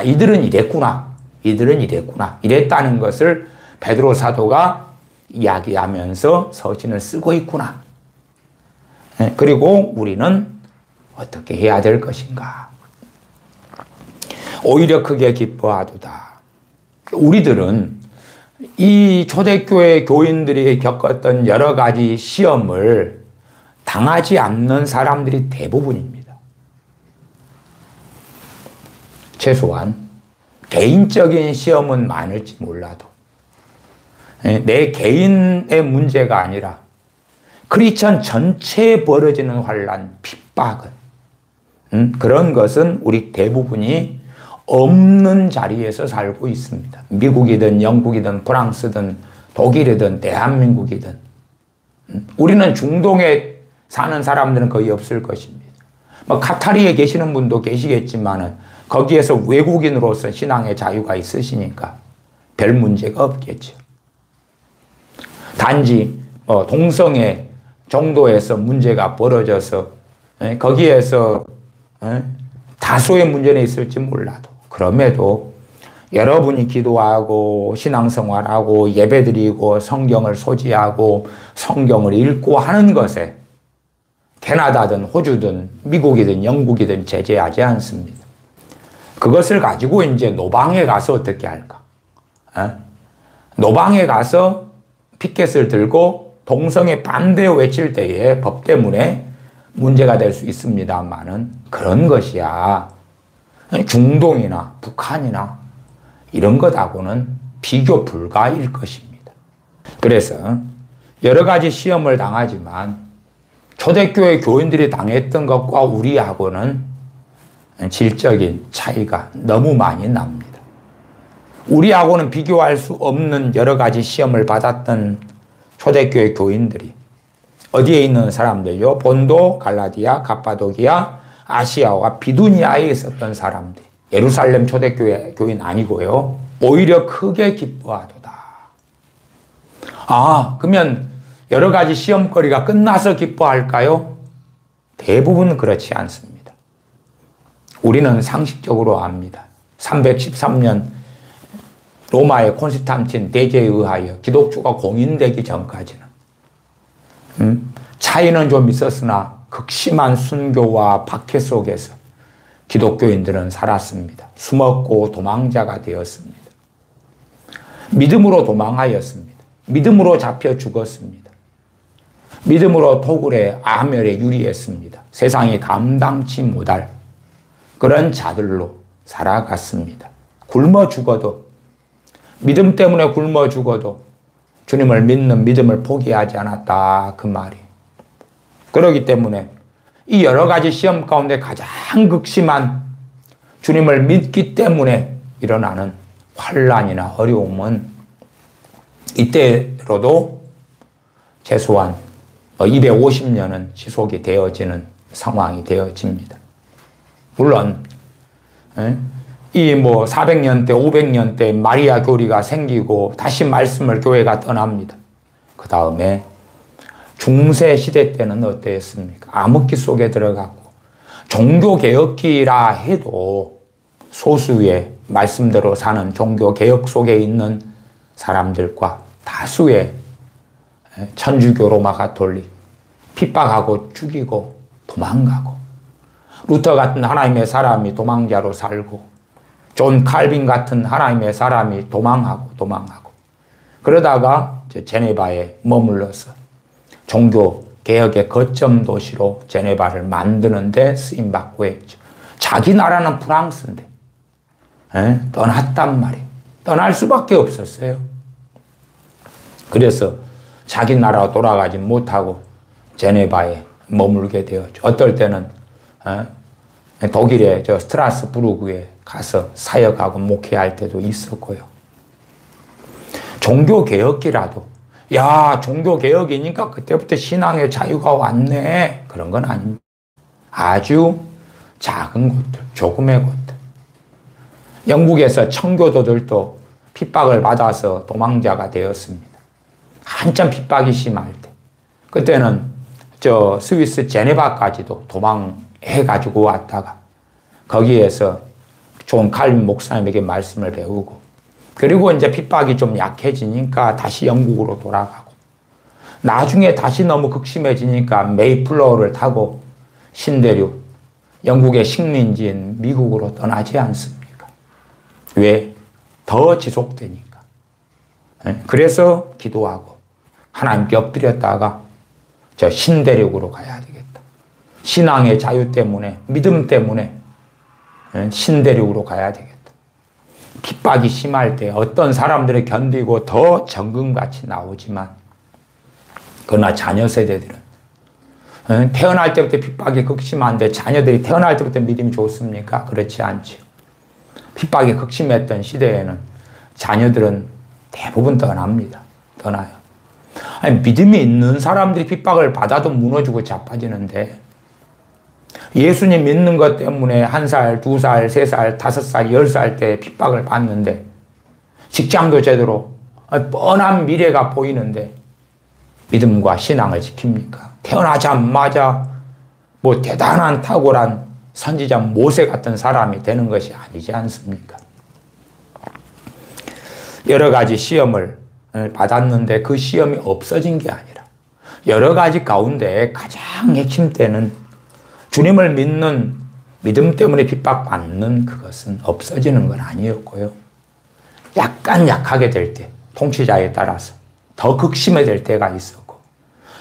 이들은 이랬구나. 이들은 이랬구나. 이랬다는 것을 베드로 사도가 이야기하면서 서신을 쓰고 있구나. 그리고 우리는 어떻게 해야 될 것인가. 오히려 크게 기뻐하도다. 우리들은 이 초대교회 교인들이 겪었던 여러 가지 시험을 당하지 않는 사람들이 대부분입니다. 최소한 개인적인 시험은 많을지 몰라도 내 개인의 문제가 아니라 크리스천 전체에 벌어지는 환난, 핍박은 그런 것은 우리 대부분이 없는 자리에서 살고 있습니다. 미국이든 영국이든 프랑스든 독일이든 대한민국이든 우리는 중동에 사는 사람들은 거의 없을 것입니다. 카타르에 계시는 분도 계시겠지만 거기에서 외국인으로서 신앙의 자유가 있으시니까 별 문제가 없겠죠. 단지 동성애 정도에서 문제가 벌어져서 거기에서 다소의 문제는 있을지 몰라도 그럼에도 여러분이 기도하고 신앙생활하고 예배드리고 성경을 소지하고 성경을 읽고 하는 것에 캐나다든 호주든 미국이든 영국이든 제재하지 않습니다. 그것을 가지고 이제 노방에 가서 어떻게 할까? 노방에 가서 피켓을 들고 동성애 반대 외칠 때에 법 때문에 문제가 될 수 있습니다만은 그런 것이야 중동이나 북한이나 이런 것하고는 비교 불가일 것입니다. 그래서 여러 가지 시험을 당하지만 초대교회 교인들이 당했던 것과 우리하고는 질적인 차이가 너무 많이 납니다. 우리하고는 비교할 수 없는 여러 가지 시험을 받았던 초대교회 교인들이 어디에 있는 사람들요? 본도, 갈라디아, 갑바도기아, 아시아와 비두니아에 있었던 사람들. 예루살렘 초대교회 교인 아니고요. 오히려 크게 기뻐하도다. 그러면 여러 가지 시험거리가 끝나서 기뻐할까요? 대부분 그렇지 않습니다. 우리는 상식적으로 압니다. 313년 로마의 콘스탄틴 대제에 의하여 기독교가 공인되기 전까지는 차이는 좀 있었으나 극심한 순교와 박해 속에서 기독교인들은 살았습니다. 숨었고 도망자가 되었습니다. 믿음으로 도망하였습니다. 믿음으로 잡혀 죽었습니다. 믿음으로 토굴의 아멸에 유리했습니다. 세상이 감당치 못할 그런 자들로 살아갔습니다. 굶어 죽어도 믿음 때문에 굶어 죽어도 주님을 믿는 믿음을 포기하지 않았다 그 말이. 그렇기 때문에 이 여러 가지 시험 가운데 가장 극심한 주님을 믿기 때문에 일어나는 환난이나 어려움은 이때로도 최소한 250년은 지속이 되어지는 상황이 되어집니다. 물론 이 400년 때 500년 때 마리아 교리가 생기고 다시 말씀을 교회가 떠납니다. 그 다음에 중세 시대 때는 어땠습니까? 암흑기 속에 들어갔고 종교개혁기라 해도 소수의 말씀대로 사는 종교개혁 속에 있는 사람들과 다수의 천주교 로마 가톨릭 핍박하고 죽이고 도망가고 루터 같은 하나님의 사람이 도망자로 살고 존 칼빈 같은 하나님의 사람이 도망하고 그러다가 제네바에 머물러서 종교 개혁의 거점 도시로 제네바를 만드는 데 쓰임받고 했죠. 자기 나라는 프랑스인데 떠났단 말이에요. 떠날 수밖에 없었어요. 그래서 자기 나라로 돌아가지 못하고 제네바에 머물게 되었죠. 어떨 때는 독일의 스트라스부르크에 가서 사역하고 목회할 때도 있었고요. 종교개혁이라도 종교개혁이니까 그때부터 신앙의 자유가 왔네, 그런 건 아닙니다. 아주 작은 곳들, 조금의 곳들. 영국에서 청교도들도 핍박을 받아서 도망자가 되었습니다. 한참 핍박이 심할 때. 그때는 스위스 제네바까지도 도망해가지고 왔다가 거기에서 존 칼빈 목사님에게 말씀을 배우고, 그리고 이제 핍박이 좀 약해지니까 다시 영국으로 돌아가고, 나중에 다시 너무 극심해지니까 메이플로우를 타고 신대륙, 영국의 식민지인 미국으로 떠나지 않습니까? 왜? 더 지속되니까. 그래서 기도하고 하나님께 엎드렸다가 저 신대륙으로 가야 되겠다. 신앙의 자유 때문에, 믿음 때문에 신대륙으로 가야 되겠다. 핍박이 심할 때 어떤 사람들을 견디고 더 정금같이 나오지만, 그러나 자녀 세대들은 태어날 때부터 핍박이 극심한데 자녀들이 태어날 때부터 믿음이 좋습니까? 그렇지 않죠. 핍박이 극심했던 시대에는 자녀들은 대부분 떠납니다. 떠나요. 믿음이 있는 사람들이 핍박을 받아도 무너지고 자빠지는데, 예수님 믿는 것 때문에 1살, 2살, 3살, 5살, 10살 때 핍박을 받는데, 직장도 제대로 뻔한 미래가 보이는데 믿음과 신앙을 지킵니까? 태어나자마자 대단한 탁월한 선지자 모세 같은 사람이 되는 것이 아니지 않습니까? 여러 가지 시험을 받았는데 그 시험이 없어진 게 아니라, 여러 가지 가운데 가장 핵심 때는 주님을 믿는 믿음 때문에 핍박받는 그것은 없어지는 건 아니었고요. 약간 약하게 될 때, 통치자에 따라서 더 극심해질 때가 있었고,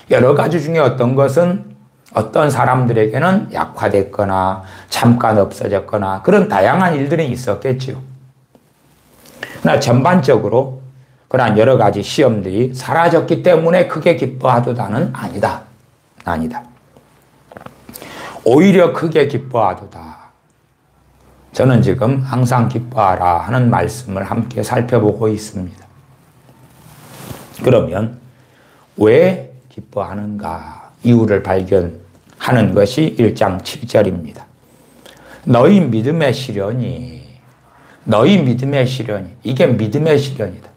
여러 가지 중에 어떤 것은 어떤 사람들에게는 약화됐거나 잠깐 없어졌거나 그런 다양한 일들이 있었겠지요. 그러나 전반적으로 그러한 여러 가지 시험들이 사라졌기 때문에 크게 기뻐하도다는 아니다. 오히려 크게 기뻐하도다. 저는 지금 항상 기뻐하라 하는 말씀을 함께 살펴보고 있습니다. 그러면 왜 기뻐하는가? 이유를 발견하는 것이 1장 7절입니다. 너희 믿음의 시련이, 이게 믿음의 시련이다.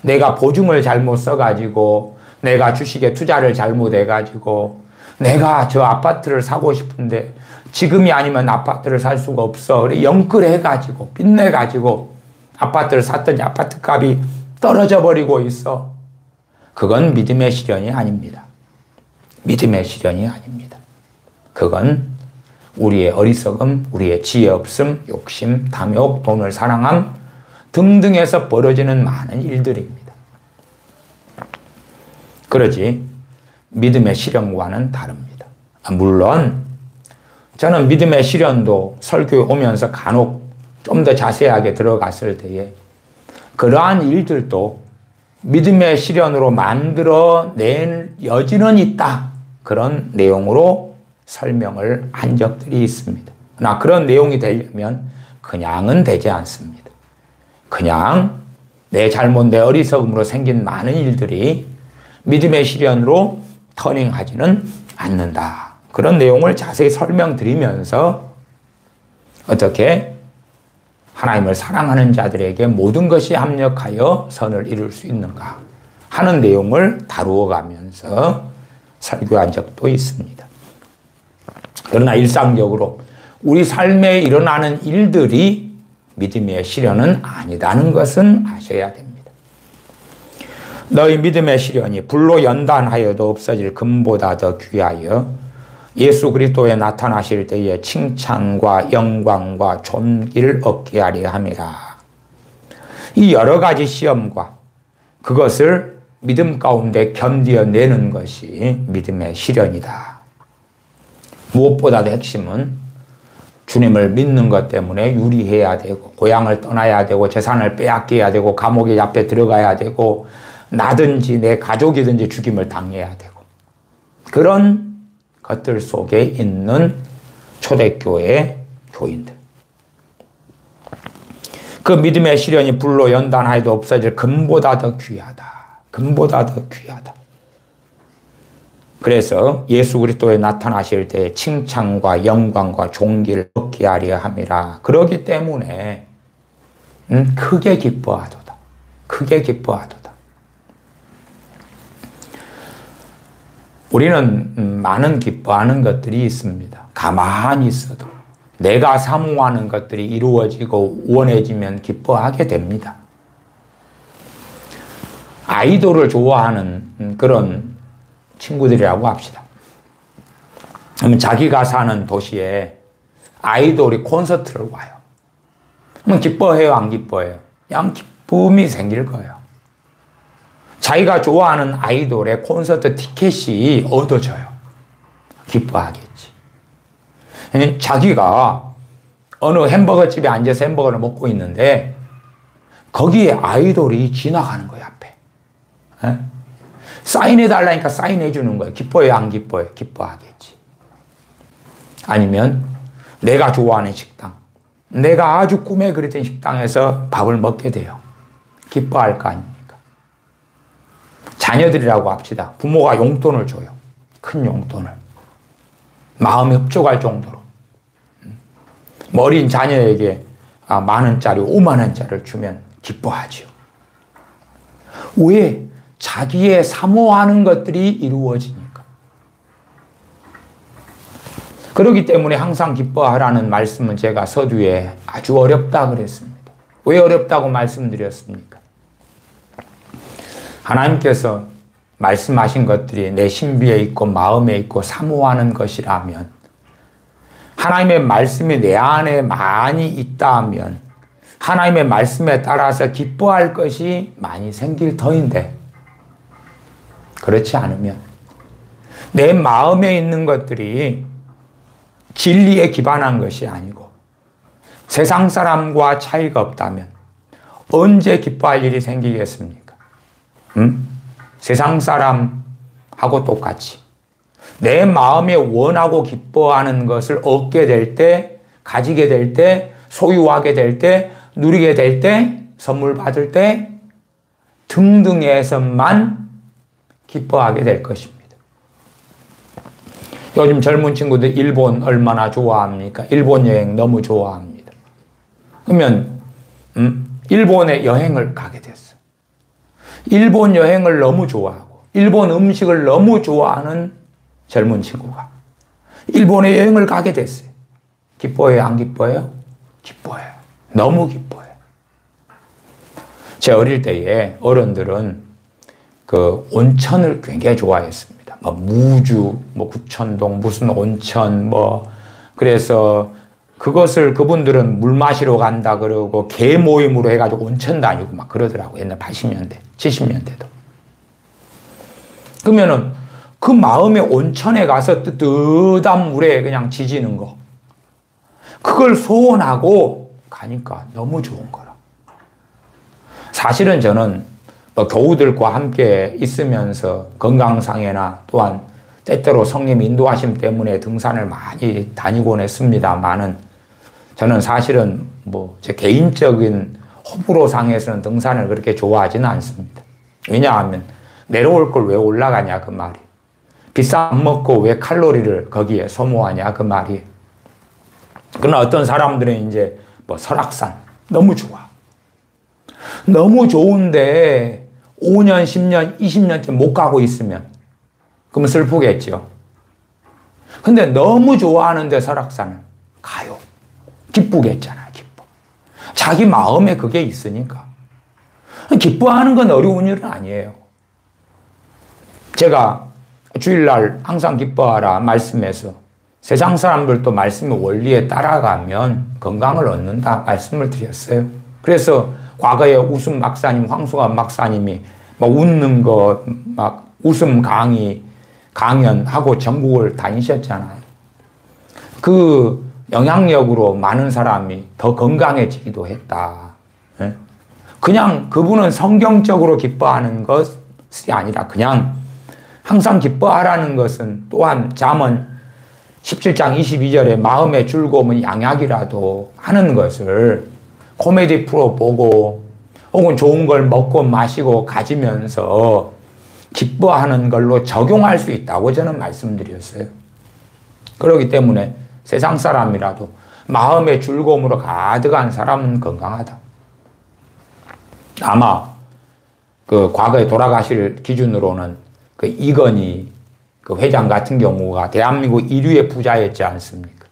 내가 보증을 잘못 써가지고, 내가 주식에 투자를 잘못해가지고, 내가 저 아파트를 사고 싶은데 지금이 아니면 아파트를 살 수가 없어. 그래 영끌해가지고 빚내가지고 아파트를 샀더니 아파트 값이 떨어져 버리고 있어. 그건 믿음의 시련이 아닙니다. 믿음의 시련이 아닙니다. 그건 우리의 어리석음, 우리의 지혜 없음, 욕심, 탐욕, 돈을 사랑함 등등에서 벌어지는 많은 일들입니다. 그러지 믿음의 시련과는 다릅니다. 물론 저는 믿음의 시련도 설교에 오면서 간혹 좀 더 자세하게 들어갔을 때에 그러한 일들도 믿음의 시련으로 만들어낸 여지는 있다. 그런 내용으로 설명을 한 적들이 있습니다. 그러나 그런 내용이 되려면 그냥은 되지 않습니다. 그냥 내 잘못, 내 어리석음으로 생긴 많은 일들이 믿음의 시련으로 터닝하지는 않는다. 그런 내용을 자세히 설명드리면서 어떻게 하나님을 사랑하는 자들에게 모든 것이 합력하여 선을 이룰 수 있는가 하는 내용을 다루어 가면서 설교한 적도 있습니다. 그러나 일상적으로 우리 삶에 일어나는 일들이 믿음의 시련은 아니다는 것은 아셔야 됩니다. 너희 믿음의 시련이 불로 연단하여도 없어질 금보다 더 귀하여 예수 그리스도에 나타나실 때에 칭찬과 영광과 존귀를 얻게 하려 함이라. 이 여러 가지 시험과 그것을 믿음 가운데 견뎌내는 것이 믿음의 실현이다. 무엇보다도 핵심은 주님을 믿는 것 때문에 유리해야 되고, 고향을 떠나야 되고, 재산을 빼앗겨야 되고, 감옥에 앞에 들어가야 되고, 나든지 내 가족이든지 죽임을 당해야 되고, 그런 것들 속에 있는 초대교회 교인들. 그 믿음의 시련이 불로 연단하여도 없어질 금보다 더 귀하다. 금보다 더 귀하다. 그래서 예수 그리스도에 나타나실 때 칭찬과 영광과 존귀를 얻게 하려 함이라. 그러기 때문에 크게 기뻐하도다. 크게 기뻐하도다. 우리는 많은 기뻐하는 것들이 있습니다. 가만히 있어도 내가 사모하는 것들이 이루어지고 원해지면 기뻐하게 됩니다. 아이돌을 좋아하는 그런 친구들이라고 합시다. 그러면 자기가 사는 도시에 아이돌이 콘서트를 와요. 그러면 기뻐해요, 안 기뻐해요? 그냥 기쁨이 생길 거예요. 자기가 좋아하는 아이돌의 콘서트 티켓이 얻어져요. 기뻐하겠지. 자기가 어느 햄버거 집에 앉아서 햄버거를 먹고 있는데 거기에 아이돌이 지나가는 거예요, 앞에. 에? 사인해달라니까 사인해주는 거예요. 기뻐요, 안 기뻐요? 기뻐하겠지. 아니면 내가 좋아하는 식당, 내가 아주 꿈에 그리던 식당에서 밥을 먹게 돼요. 기뻐할 거 아닙니까? 자녀들이라고 합시다. 부모가 용돈을 줘요. 큰 용돈을. 마음이 흡족할 정도로. 어린 자녀에게 10,000원짜리, 50,000원짜리를 주면 기뻐하죠. 왜? 자기의 사모하는 것들이 이루어지니까. 그렇기 때문에 항상 기뻐하라는 말씀은 제가 서두에 아주 어렵다 그랬습니다. 왜 어렵다고 말씀드렸습니까? 하나님께서 말씀하신 것들이 내 신비에 있고 마음에 있고 사모하는 것이라면, 하나님의 말씀이 내 안에 많이 있다면 하나님의 말씀에 따라서 기뻐할 것이 많이 생길 터인데, 그렇지 않으면 내 마음에 있는 것들이 진리에 기반한 것이 아니고 세상 사람과 차이가 없다면 언제 기뻐할 일이 생기겠습니까? 세상 사람하고 똑같이 내 마음에 원하고 기뻐하는 것을 얻게 될 때, 가지게 될 때, 소유하게 될 때, 누리게 될 때, 선물 받을 때 등등에서만 기뻐하게 될 것입니다. 요즘 젊은 친구들 일본 얼마나 좋아합니까? 일본 여행 너무 좋아합니다. 그러면 일본에 여행을 가게 됐어요. 일본 여행을 너무 좋아하고 일본 음식을 너무 좋아하는 젊은 친구가 일본에 여행을 가게 됐어요. 기뻐해요, 안 기뻐해요? 기뻐해요. 너무 기뻐해요. 제 어릴 때에 어른들은 그 온천을 굉장히 좋아했습니다. 뭐 무주, 뭐 구천동 무슨 온천, 그래서 그것을 그분들은 물 마시러 간다 그러고 개 모임으로 해가지고 온천 다니고 막 그러더라고. 옛날 80년대, 70년대도. 그러면은 그 마음에 온천에 가서 뜨뜻한 물에 그냥 지지는 거, 그걸 소원하고 가니까 너무 좋은 거라. 사실은 저는 교우들과 함께 있으면서 건강상해나 또한 때때로 성령 인도하심 때문에 등산을 많이 다니곤 했습니다만은, 저는 사실은 제 개인적인 호불호상에서는 등산을 그렇게 좋아하지는 않습니다. 왜냐하면 내려올 걸 왜 올라가냐 그 말이. 비싼 밥 먹고 왜 칼로리를 거기에 소모하냐 그 말이. 그러나 어떤 사람들은 이제 설악산 너무 좋아. 너무 좋은데 5년, 10년, 20년째 못 가고 있으면 그러면 슬프겠죠. 근데 너무 좋아하는데 설악산을 가요. 기쁘겠잖아요. 기뻐. 자기 마음에 그게 있으니까. 기뻐하는 건 어려운 일은 아니에요. 제가 주일날 항상 기뻐하라 말씀에서 세상 사람들도 말씀의 원리에 따라가면 건강을 얻는다 말씀을 드렸어요. 그래서 과거에 우순 박사님, 황수관 박사님이 뭐 웃는 거, 막 웃음 강연하고 전국을 다니셨잖아요. 그 영향력으로 많은 사람이 더 건강해지기도 했다. 그냥 그분은 성경적으로 기뻐하는 것이 아니라 그냥 항상 기뻐하라는 것은 또한 잠언 17장 22절에 마음의 즐거움은 양약이라도 하는 것을 코미디 프로 보고 혹은 좋은 걸 먹고 마시고 가지면서 기뻐하는 걸로 적용할 수 있다고 저는 말씀드렸어요. 그렇기 때문에 세상 사람이라도 마음의 즐거움으로 가득한 사람은 건강하다. 아마 그 과거에 돌아가실 기준으로는 그 이건희 그 회장 같은 경우가 대한민국 1위의 부자였지 않습니까?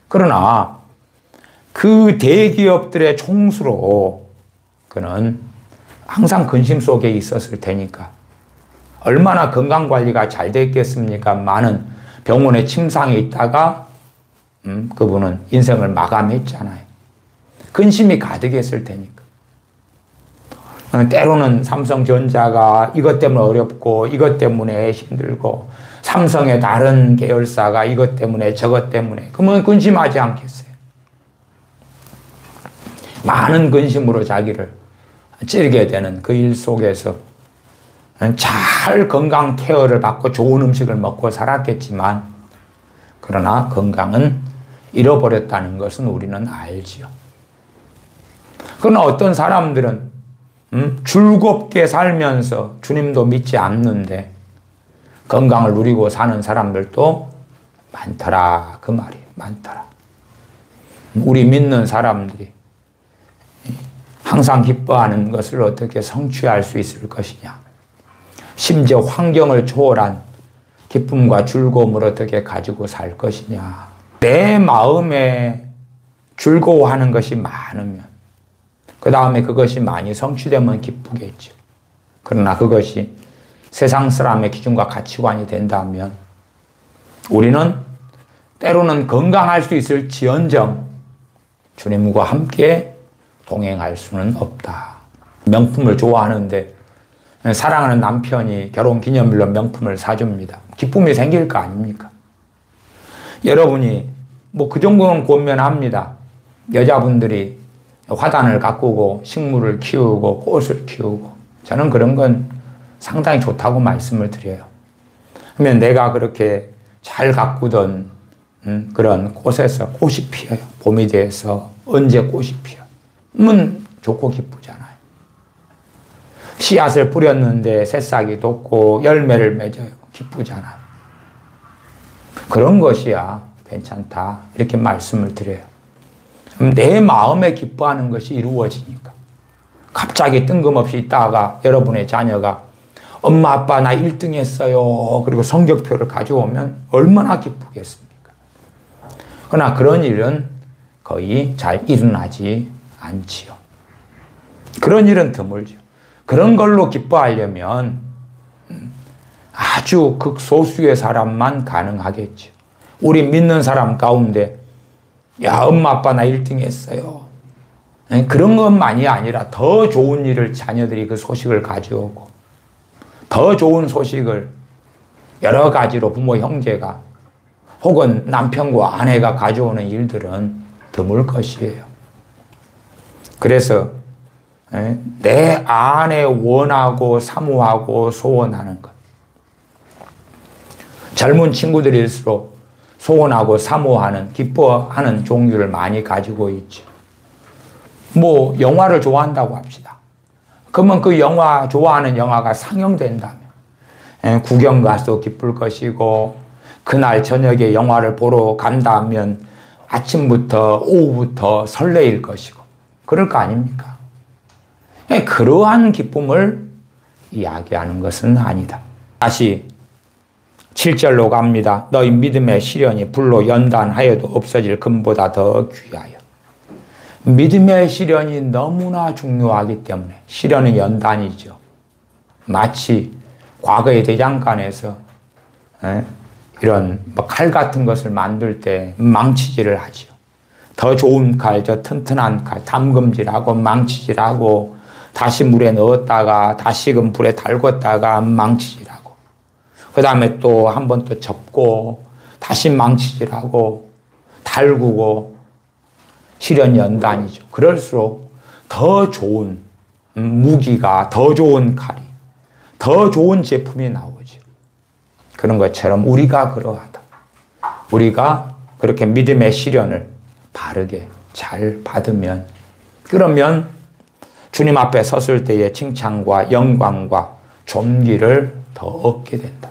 그러나 그 대기업들의 총수로 그는 항상 근심 속에 있었을 테니까 얼마나 건강관리가 잘 됐겠습니까? 많은 병원에 침상에 있다가 그분은 인생을 마감했잖아요. 근심이 가득했을 테니까. 때로는 삼성전자가 이것 때문에 어렵고 이것 때문에 힘들고 삼성의 다른 계열사가 이것 때문에 저것 때문에 그러면 근심하지 않겠어요? 많은 근심으로 자기를 찌르게 되는 그 일 속에서 잘 건강 케어를 받고 좋은 음식을 먹고 살았겠지만 그러나 건강은 잃어버렸다는 것은 우리는 알지요. 그러나 어떤 사람들은 즐겁게 살면서 주님도 믿지 않는데 건강을 누리고 사는 사람들도 많더라. 그 말이에요. 많더라. 우리 믿는 사람들이 항상 기뻐하는 것을 어떻게 성취할 수 있을 것이냐. 심지어 환경을 초월한 기쁨과 즐거움을 어떻게 가지고 살 것이냐. 내 마음에 즐거워하는 것이 많으면 그 다음에 그것이 많이 성취되면 기쁘겠죠. 그러나 그것이 세상 사람의 기준과 가치관이 된다면 우리는 때로는 건강할 수 있을지언정 주님과 함께 동행할 수는 없다. 명품을 좋아하는데 사랑하는 남편이 결혼 기념일로 명품을 사줍니다. 기쁨이 생길 거 아닙니까? 여러분이 뭐 그 정도는 권면합니다. 여자분들이 화단을 가꾸고 식물을 키우고 꽃을 키우고 저는 그런 건 상당히 좋다고 말씀을 드려요. 그러면 내가 그렇게 잘 가꾸던 그런 꽃에서 꽃이 피어요. 봄이 돼서 언제 꽃이 피어. 그러면 좋고 기쁘잖아요. 씨앗을 뿌렸는데 새싹이 돋고 열매를 맺어요. 기쁘잖아요. 그런 것이야 괜찮다. 이렇게 말씀을 드려요. 내 마음에 기뻐하는 것이 이루어지니까. 갑자기 뜬금없이 있다가 여러분의 자녀가 엄마 아빠 나 1등 했어요. 그리고 성적표를 가져오면 얼마나 기쁘겠습니까? 그러나 그런 일은 거의 잘 일어나지 않지요. 그런 일은 드물죠. 그런 걸로 기뻐하려면 아주 극소수의 사람만 가능하겠죠. 우리 믿는 사람 가운데 야 엄마 아빠 나 1등 했어요. 그런 것만이 아니라 더 좋은 일을 자녀들이 그 소식을 가져오고 더 좋은 소식을 여러 가지로 부모 형제가 혹은 남편과 아내가 가져오는 일들은 드물 것이에요. 그래서 내 안에 원하고 사모하고 소원하는 것. 젊은 친구들일수록 소원하고 사모하는 기뻐하는 종류를 많이 가지고 있죠. 뭐 영화를 좋아한다고 합시다. 그러면 그 영화 좋아하는 영화가 상영된다면 구경 가서 기쁠 것이고 그날 저녁에 영화를 보러 간다면 아침부터 오후부터 설레일 것이고 그럴 거 아닙니까? 그러한 기쁨을 이야기하는 것은 아니다. 다시 7절로 갑니다. 너희 믿음의 시련이 불로 연단하여도 없어질 금보다 더 귀하여. 믿음의 시련이 너무나 중요하기 때문에 시련은 연단이죠. 마치 과거의 대장간에서 이런 칼 같은 것을 만들 때 망치질을 하죠. 더 좋은 칼, 저 튼튼한 칼, 담금질하고 망치질하고 다시 물에 넣었다가 다시금 불에 달궜다가 망치질하고 그 다음에 또 한 번 또 접고 다시 망치질하고 달구고 실현연단이죠. 그럴수록 더 좋은 무기가, 더 좋은 칼이, 더 좋은 제품이 나오죠. 그런 것처럼 우리가 그러하다. 우리가 그렇게 믿음의 시련을 바르게 잘 받으면, 그러면 주님 앞에 섰을 때의 칭찬과 영광과 존귀를 더 얻게 된다.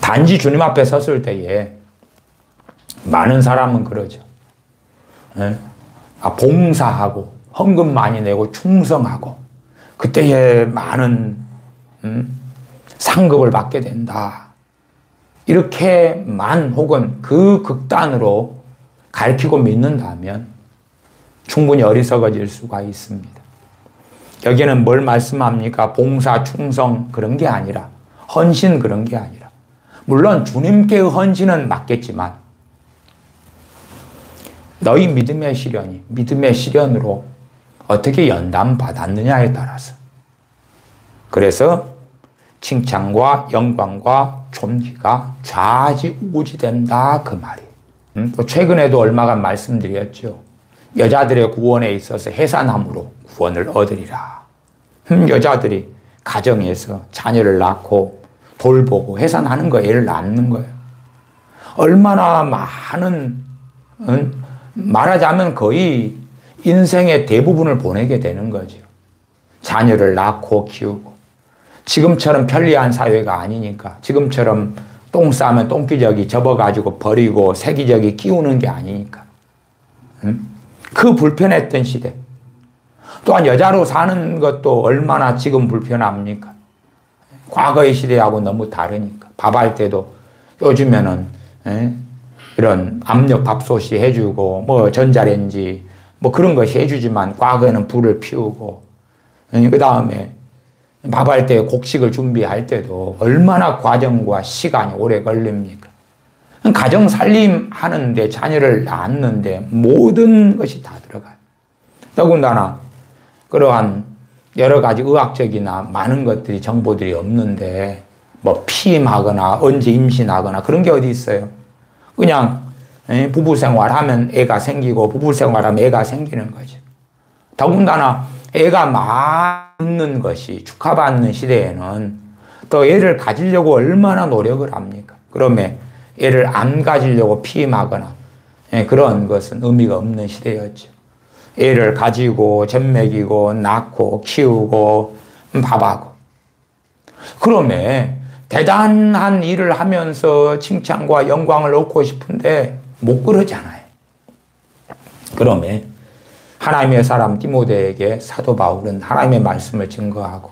단지 주님 앞에 섰을 때에 많은 사람은 그러죠. 봉사하고 헌금 많이 내고 충성하고 그때에 많은 상급을 받게 된다. 이렇게만 혹은 그 극단으로 가르치고 믿는다면 충분히 어리석어질 수가 있습니다. 여기는 뭘 말씀합니까? 봉사, 충성 그런 게 아니라, 헌신 그런 게 아니라, 물론 주님께의 헌신은 맞겠지만 너희 믿음의 시련이 믿음의 시련으로 어떻게 연단받았느냐에 따라서, 그래서 칭찬과 영광과 존귀가 좌지우지된다 그 말이. 또 최근에도 얼마간 말씀드렸죠. 여자들의 구원에 있어서 해산함으로 구원을 얻으리라. 여자들이 가정에서 자녀를 낳고 돌보고 해산하는 거예요. 애를 낳는 거예요. 얼마나 많은, 말하자면 거의 인생의 대부분을 보내게 되는 거죠. 자녀를 낳고 키우고. 지금처럼 편리한 사회가 아니니까, 지금처럼 똥 싸면 똥기저귀 접어가지고 버리고 새기저귀 끼우는 게 아니니까. 그 불편했던 시대. 또한 여자로 사는 것도 얼마나 지금 불편합니까? 과거의 시대하고 너무 다르니까. 밥할 때도 요즘에는 이런 압력 밥솥이 해주고 뭐 전자레인지 뭐 그런 것이 해주지만 과거에는 불을 피우고 그 다음에 밥할 때 곡식을 준비할 때도 얼마나 과정과 시간이 오래 걸립니까? 가정 살림 하는데, 자녀를 낳는데 모든 것이 다 들어가요. 더군다나 그러한 여러 가지 의학적이나 많은 것들이, 정보들이 없는데 뭐 피임하거나 언제 임신하거나 그런 게 어디 있어요. 그냥 부부 생활하면 애가 생기고 부부 생활하면 애가 생기는 거죠. 더군다나 애가 많은 것이 축하받는 시대에는 또 애를 가지려고 얼마나 노력을 합니까? 그러면 애를 안 가지려고 피임하거나 그런 것은 의미가 없는 시대였죠. 애를 가지고 젖 먹이고 낳고 키우고 밥하고. 그러면 대단한 일을 하면서 칭찬과 영광을 얻고 싶은데 못 그러잖아요. 그러면 하나님의 사람 디모데에게 사도 바울은 하나님의 말씀을 증거하고,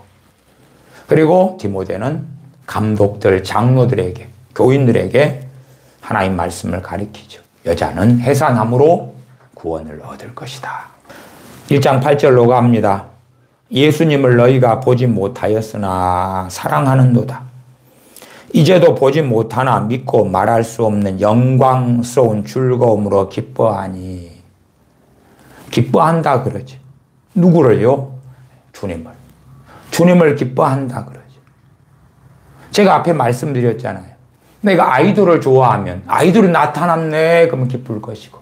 그리고 디모데는 감독들, 장로들에게, 교인들에게 하나님 말씀을 가르치죠. 여자는 해산함으로 구원을 얻을 것이다. 1장 8절로 갑니다. 예수님을 너희가 보지 못하였으나 사랑하는도다. 이제도 보지 못하나 믿고 말할 수 없는 영광스러운 즐거움으로 기뻐하니. 기뻐한다 그러지. 누구를요? 주님을. 주님을 기뻐한다 그러지. 제가 앞에 말씀드렸잖아요. 내가 아이돌을 좋아하면 아이돌이 나타났네 그러면 기쁠 것이고,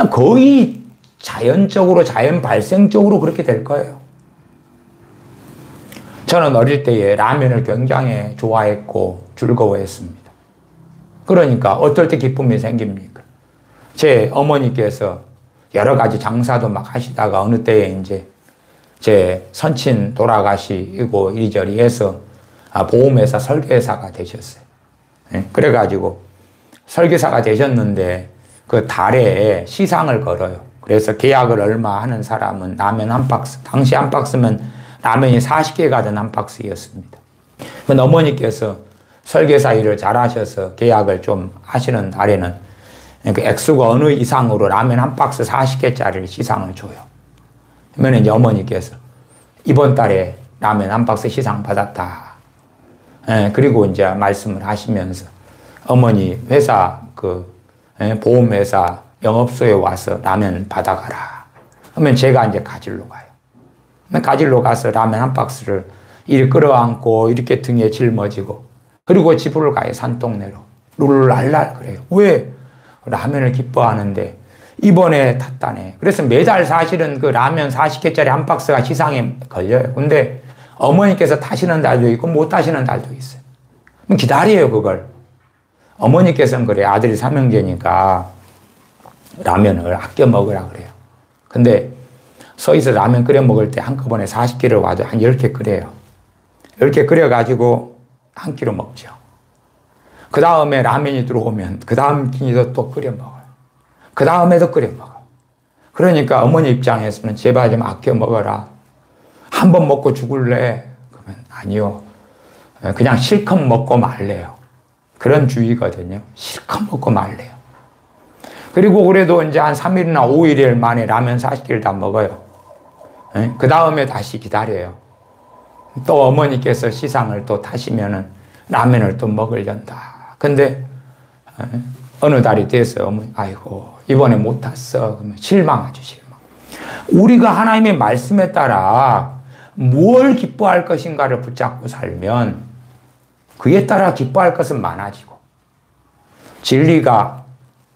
거의 자연적으로, 자연 발생적으로 그렇게 될 거예요. 저는 어릴 때에 라면을 굉장히 좋아했고 즐거워했습니다. 그러니까 어떨 때 기쁨이 생깁니까? 제 어머니께서 여러 가지 장사도 막 하시다가 어느 때에 이제 제 선친 돌아가시고 이리저리 해서 보험회사 설계사가 되셨어요. 그래가지고 설계사가 되셨는데 그 달에 시상을 걸어요. 그래서 계약을 얼마 하는 사람은 라면 한 박스, 당시 한 박스면 라면이 40개가 된 한 박스였습니다. 그 어머니께서 설계사 일을 잘하셔서 계약을 좀 하시는 달에는 그 액수가 어느 이상으로 라면 한 박스 40개짜리를 시상을 줘요. 그러면 이제 어머니께서 이번 달에 라면 한 박스 시상 받았다. 그리고 이제 말씀을 하시면서 어머니 회사 보험회사 영업소에 와서 라면 받아가라. 그러면 제가 이제 가지러 가요. 가지러 가서 라면 한 박스를 이렇게 끌어안고 이렇게 등에 짊어지고 그리고 집으로 가요. 산동네로. 룰랄랄 그래요. 왜? 라면을 기뻐하는데 이번에 탔다네. 그래서 매달 사실은 그 라면 40개짜리 한 박스가 시상에 걸려요. 근데 어머니께서 타시는 달도 있고 못 타시는 달도 있어요. 그럼 기다려요, 그걸. 어머니께서는 그래. 아들이 삼형제니까 라면을 아껴 먹으라 그래요. 근데 서에서 라면 끓여 먹을 때 한꺼번에 40개를 와도 한 10개 끓여요. 10개 끓여가지고 한 끼로 먹죠. 그 다음에 라면이 들어오면 그 다음 끼니도 또 끓여 먹어요. 그 다음에도 끓여 먹어요. 그러니까 어머니 입장에서는 제발 좀 아껴 먹어라. 한 번 먹고 죽을래? 그러면 아니요. 그냥 실컷 먹고 말래요. 그런 주의거든요. 실컷 먹고 말래요. 그리고 그래도 이제 한 3일이나 5일 만에 라면 40개를 다 먹어요. 그 다음에 다시 기다려요. 또 어머니께서 시상을 또 타시면은 라면을 또 먹으련다. 근데 어느 달이 돼서 어머니, 아이고, 이번에 못 탔어. 그러면 실망하죠, 실망. 우리가 하나님의 말씀에 따라 뭘 기뻐할 것인가를 붙잡고 살면 그에 따라 기뻐할 것은 많아지고 진리가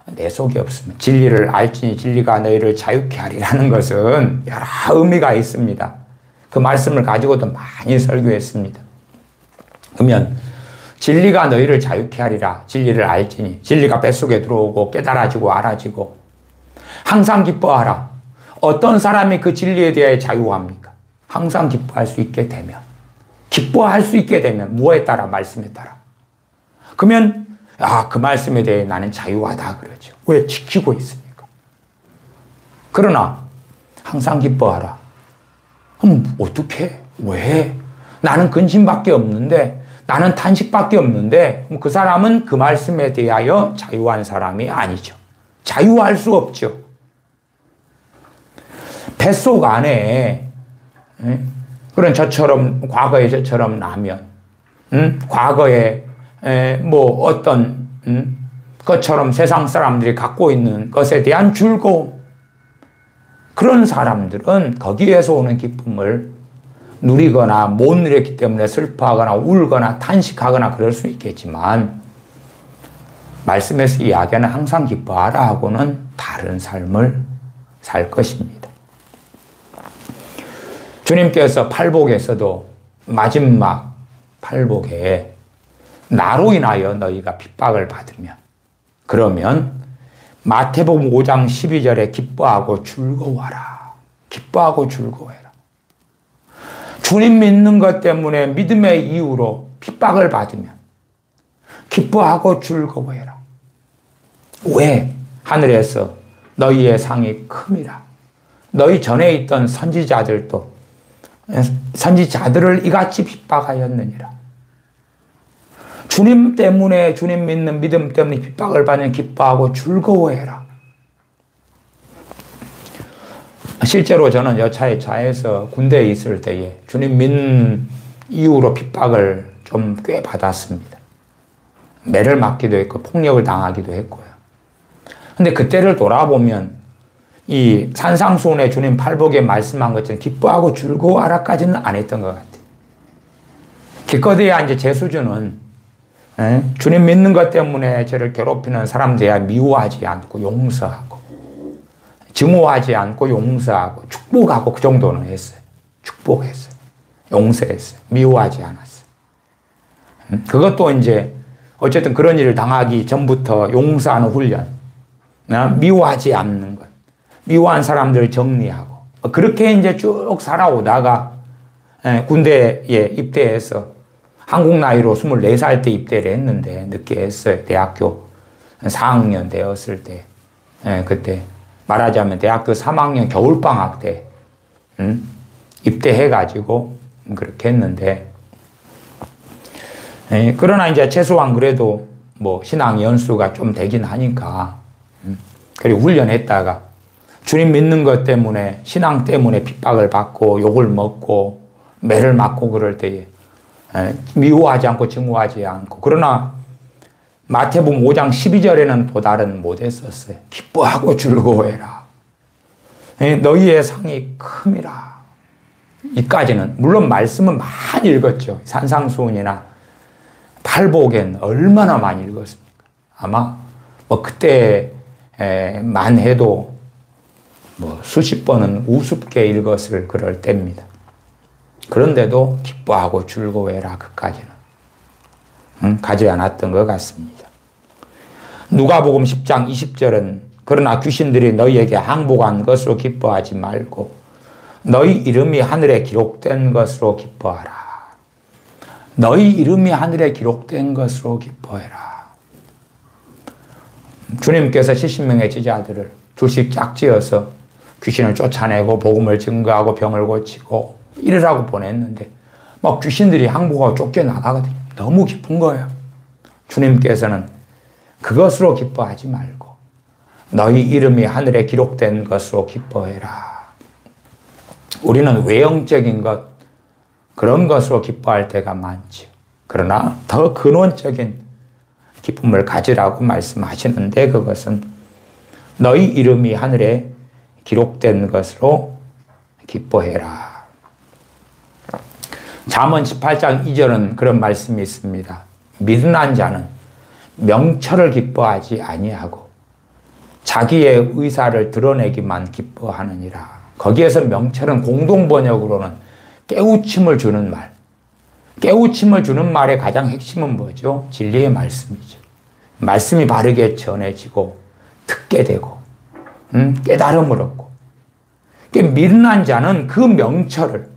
내 속에 없으면 진리를 알지니 진리가 너희를 자유케 하리라는 것은 여러 의미가 있습니다. 그 말씀을 가지고도 많이 설교했습니다. 그러면 진리가 너희를 자유케 하리라. 진리를 알지니 진리가 뱃속에 들어오고 깨달아지고 알아지고 항상 기뻐하라. 어떤 사람이 그 진리에 대해 자유합니까? 항상 기뻐할 수 있게 되면 기뻐할 수 있게 되면 무엇에 따라? 말씀에 따라. 그러면 그 말씀에 대해 나는 자유하다 그러죠. 왜? 지키고 있으니까. 그러나 항상 기뻐하라. 그럼 어떻게? 왜? 나는 근심밖에 없는데 나는 탄식밖에 없는데 그 사람은 그 말씀에 대하여 자유한 사람이 아니죠. 자유할 수 없죠. 뱃속 안에 그런 저처럼 과거에 저처럼 라면, 과거에 뭐 어떤 것처럼 세상 사람들이 갖고 있는 것에 대한 즐거움, 그런 사람들은 거기에서 오는 기쁨을 누리거나 못 누렸기 때문에 슬퍼하거나 울거나 탄식하거나 그럴 수 있겠지만 말씀에서 이야기하는 항상 기뻐하라 하고는 다른 삶을 살 것입니다. 주님께서 팔복에서도 마지막 팔복에 나로 인하여 너희가 핍박을 받으면 그러면 마태복음 5장 12절에 기뻐하고 즐거워하라. 기뻐하고 즐거워해라. 주님 믿는 것 때문에 믿음의 이유로 핍박을 받으면 기뻐하고 즐거워해라. 왜? 하늘에서 너희의 상이 큼이라. 너희 전에 있던 선지자들을 이같이 핍박하였느니라. 주님 때문에, 주님 믿는 믿음 때문에 핍박을 받으면 기뻐하고 즐거워해라. 실제로 저는 여차에 차에서 군대에 있을 때에 주님 믿는 이유로 핍박을 좀 꽤 받았습니다. 매를 맞기도 했고 폭력을 당하기도 했고요. 근데 그때를 돌아보면 이 산상수훈의 주님 팔복에 말씀한 것처럼 기뻐하고 즐거워하라까지는 안 했던 것 같아요. 기껏해야 이제 제 수준은 주님 믿는 것 때문에 저를 괴롭히는 사람들이야 미워하지 않고 용서하고 증오하지 않고 용서하고 축복하고 그 정도는 했어요. 축복했어요. 용서했어요. 미워하지 않았어요. 그것도 이제 어쨌든 그런 일을 당하기 전부터 용서하는 훈련, 미워하지 않는 것, 미워한 사람들을 정리하고 그렇게 이제 쭉 살아오다가 군대에 입대해서 한국 나이로 24살 때 입대를 했는데 늦게 했어요. 대학교 4학년 되었을 때. 그때 말하자면 대학교 3학년 겨울방학 때 입대해가지고 그렇게 했는데 그러나 이제 최소한 그래도 뭐 신앙 연수가 좀 되긴 하니까 그리고 훈련했다가 주님 믿는 것 때문에 신앙 때문에 핍박을 받고 욕을 먹고 매를 맞고 그럴 때에 미워하지 않고 증오하지 않고 그러나 마태복음 5장 12절에는 또 다른 못했었어요. 기뻐하고 즐거워해라. 너희의 상이 큼이라. 이까지는 물론 말씀은 많이 읽었죠. 산상수훈이나 팔복엔 얼마나 많이 읽었습니까? 아마 뭐 그때만 해도 뭐 수십 번은 우습게 읽었을 그럴 때입니다. 그런데도 기뻐하고 즐거워해라 그까지는 가지 않았던 것 같습니다. 누가복음 10장 20절은 그러나 귀신들이 너희에게 항복한 것으로 기뻐하지 말고 너희 이름이 하늘에 기록된 것으로 기뻐하라. 너희 이름이 하늘에 기록된 것으로 기뻐해라. 주님께서 70명의 제자들을 둘씩 짝지어서 귀신을 쫓아내고 복음을 증거하고 병을 고치고 이러라고 보냈는데 막 귀신들이 항복하고 쫓겨나가거든요. 너무 기쁜 거예요. 주님께서는 그것으로 기뻐하지 말고 너희 이름이 하늘에 기록된 것으로 기뻐해라. 우리는 외형적인 것, 그런 것으로 기뻐할 때가 많죠. 그러나 더 근원적인 기쁨을 가지라고 말씀하시는데 그것은 너희 이름이 하늘에 기록된 것으로 기뻐해라. 잠언 18장 2절은 그런 말씀이 있습니다. 미련한 자는 명철을 기뻐하지 아니하고 자기의 의사를 드러내기만 기뻐하느니라. 거기에서 명철은 공동번역으로는 깨우침을 주는 말. 깨우침을 주는 말의 가장 핵심은 뭐죠? 진리의 말씀이죠. 말씀이 바르게 전해지고 듣게 되고 깨달음을 얻고. 미련한 자는 그 명철을,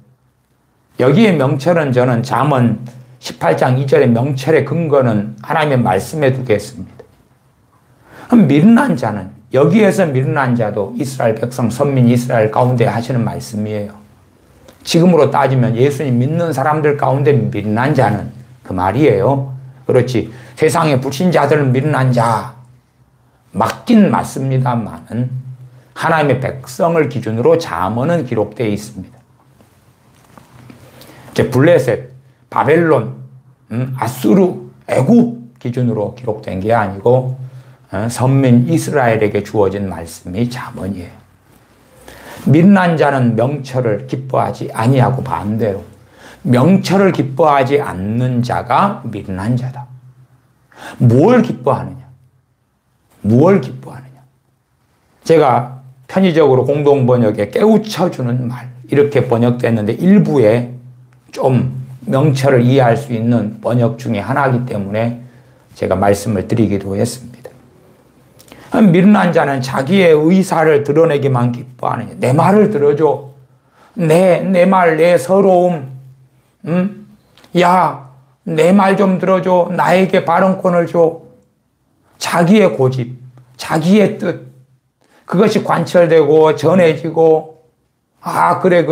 여기에 명철은 저는 잠언 18장 2절의 명철의 근거는 하나님의 말씀에 두겠습니다. 미련한 자는, 여기에서 미련한 자도 이스라엘 백성, 선민 이스라엘 가운데 하시는 말씀이에요. 지금으로 따지면 예수님 믿는 사람들 가운데 미련한 자는 그 말이에요. 그렇지. 세상의 불신자들은 미련한 자. 맞긴 맞습니다만은 하나님의 백성을 기준으로 잠언은 기록되어 있습니다. 이제 블레셋, 바벨론, 아수르, 애굽 기준으로 기록된 게 아니고 선민 이스라엘에게 주어진 말씀이 잠언이에요. 미련한 자는 명철을 기뻐하지 아니하고 반대로 명철을 기뻐하지 않는 자가 미련한 자다. 무엇을 기뻐하느냐? 무엇을 기뻐하느냐? 제가 편의적으로 공동번역에 깨우쳐주는 말 이렇게 번역됐는데 일부에 좀 명철을 이해할 수 있는 번역 중에 하나이기 때문에 제가 말씀을 드리기도 했습니다. 미련한 자는 자기의 의사를 드러내기만 기뻐하느냐. 내 말을 들어줘. 내 말, 내 서러움. 야, 내 말 좀 들어줘. 나에게 발언권을 줘. 자기의 고집, 자기의 뜻. 그것이 관철되고 전해지고 아, 그래.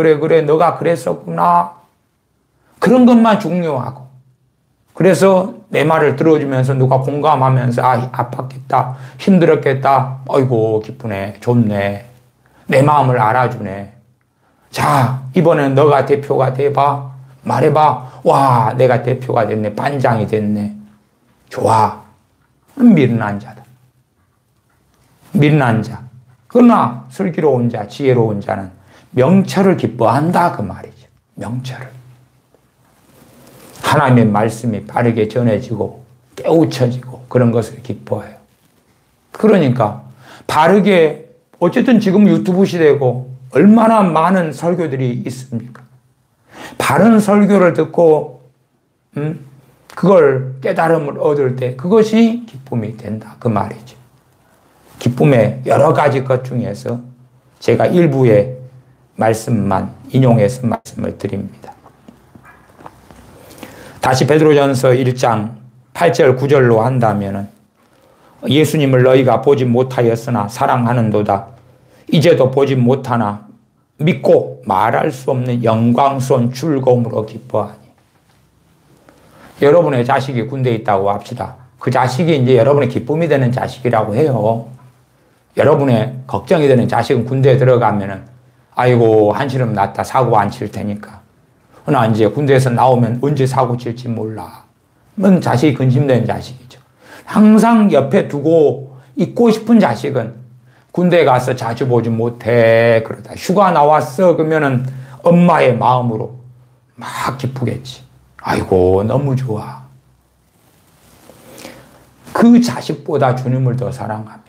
너가 그랬었구나. 그런 것만 중요하고. 그래서 내 말을 들어주면서 누가 공감하면서 아, 아팠겠다. 힘들었겠다. 아이고, 기쁘네. 좋네. 내 마음을 알아주네. 자, 이번엔 너가 대표가 돼봐. 말해봐. 와, 내가 대표가 됐네. 반장이 됐네. 좋아. 미련한 자다. 미련한 자. 그러나 슬기로운 자, 지혜로운 자는 명철을 기뻐한다. 그 말이죠. 명철을. 하나님의 말씀이 바르게 전해지고 깨우쳐지고 그런 것을 기뻐해요. 그러니까 바르게 어쨌든 지금 유튜브 시대고 얼마나 많은 설교들이 있습니까? 바른 설교를 듣고 그걸 깨달음을 얻을 때 그것이 기쁨이 된다. 그 말이죠. 기쁨의 여러 가지 것 중에서 제가 일부의 말씀만 인용해서 말씀을 드립니다. 다시 베드로전서 1장 8절 9절로 한다면 예수님을 너희가 보지 못하였으나 사랑하는도다. 이제도 보지 못하나 믿고 말할 수 없는 영광스러운 즐거움으로 기뻐하니. 여러분의 자식이 군대에 있다고 합시다. 그 자식이 이제 여러분의 기쁨이 되는 자식이라고 해요. 여러분의 걱정이 되는 자식은 군대에 들어가면은 아이고 한시름 났다 사고 안 칠 테니까. 그러나 이제 군대에서 나오면 언제 사고 칠지 몰라. 넌 자식이 근심되는 자식이죠. 항상 옆에 두고 있고 싶은 자식은 군대 가서 자주 보지 못해. 그러다 휴가 나왔어. 그러면은 엄마의 마음으로 막 기쁘겠지. 아이고, 너무 좋아. 그 자식보다 주님을 더 사랑하면,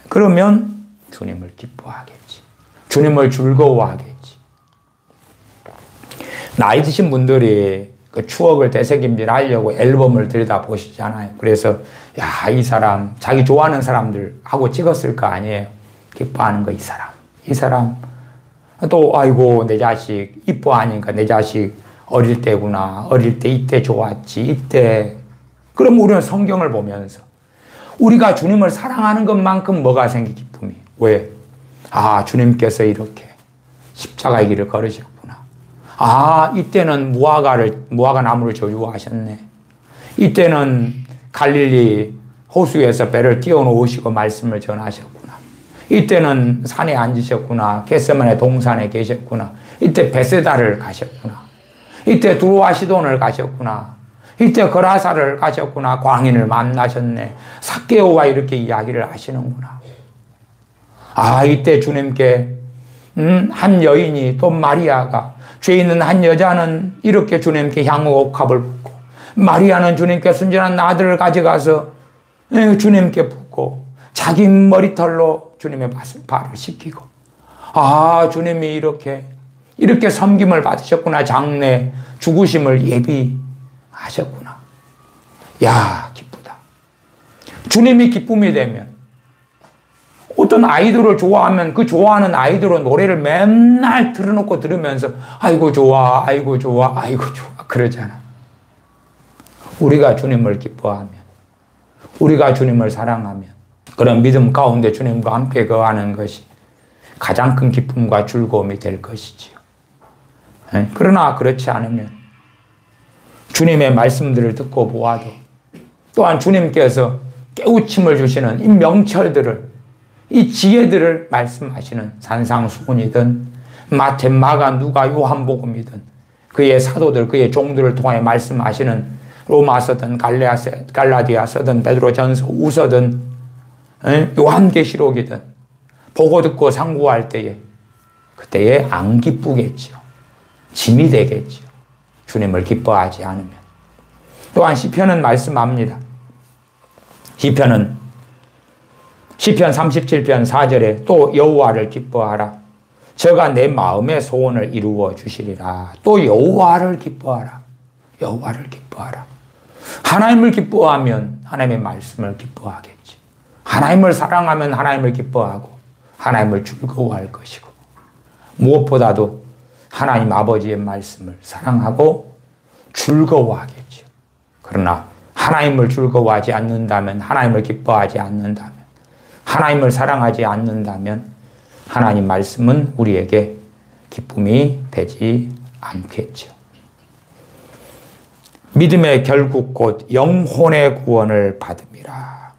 그러면 주님을 기뻐하겠지. 주님을 즐거워하겠지. 나이 드신 분들이 그 추억을 되새김질하려고 앨범을 들여다보시잖아요. 그래서 야, 이 사람, 자기 좋아하는 사람들하고 찍었을 거 아니에요. 기뻐하는 거, 이 사람. 이 사람. 또 아이고, 내 자식 이뻐하니까 내 자식 어릴 때구나. 어릴 때 이때 좋았지. 이때. 그럼 우리는 성경을 보면서 우리가 주님을 사랑하는 것만큼 뭐가 생기 기쁨이. 왜? 아, 주님께서 이렇게 십자가의 길을 걸으셨구나. 아, 이때는 무화과 나무를 저주하셨네. 이때는 갈릴리 호수에서 배를 띄워놓으시고 말씀을 전하셨구나. 이때는 산에 앉으셨구나. 겟세마네 동산에 계셨구나. 이때 베세다를 가셨구나. 이때 두로아시돈을 가셨구나. 이때 거라사를 가셨구나. 광인을 만나셨네. 삭개오와 이렇게 이야기를 하시는구나. 아, 이때 주님께 한 여인이, 또 마리아가, 죄 있는 한 여자는 이렇게 주님께 향후 옥합을 붓고, 마리아는 주님께 순전한 아들을 가져가서 주님께 붓고, 자기 머리털로 주님의 발을 씻기고, 아, 주님이 이렇게 섬김을 받으셨구나. 장래 죽으심을 예비하셨구나. 야, 기쁘다. 주님이 기쁨이 되면, 어떤 아이돌을 좋아하면 그 좋아하는 아이돌의 노래를 맨날 틀어놓고 들으면서 아이고 좋아, 아이고 좋아, 아이고 좋아 그러잖아. 우리가 주님을 기뻐하면, 우리가 주님을 사랑하면, 그런 믿음 가운데 주님과 함께 거하는 것이 가장 큰 기쁨과 즐거움이 될 것이지요. 그러나 그렇지 않으면 주님의 말씀들을 듣고 보아도, 또한 주님께서 깨우침을 주시는 이 명철들을, 이 지혜들을 말씀하시는 산상수훈이든 마태, 마가, 누가, 요한복음이든 그의 사도들, 그의 종들을 통해 말씀하시는 로마서든 갈라디아서든 베드로전서, 우서든 요한계시록이든 보고 듣고 상고할 때에 그때에 안 기쁘겠지요. 짐이 되겠지요. 주님을 기뻐하지 않으면. 또한 시편은 말씀합니다. 시편 37편 4절에 또 여호와를 기뻐하라. 저가 내 마음의 소원을 이루어 주시리라. 또 여호와를 기뻐하라. 여호와를 기뻐하라. 하나님을 기뻐하면 하나님의 말씀을 기뻐하겠지. 하나님을 사랑하면 하나님을 기뻐하고 하나님을 즐거워할 것이고, 무엇보다도 하나님 아버지의 말씀을 사랑하고 즐거워하겠죠. 그러나 하나님을 즐거워하지 않는다면, 하나님을 기뻐하지 않는다면, 하나님을 사랑하지 않는다면 하나님 말씀은 우리에게 기쁨이 되지 않겠죠. 믿음의 결국 곧 영혼의 구원을 받음이라.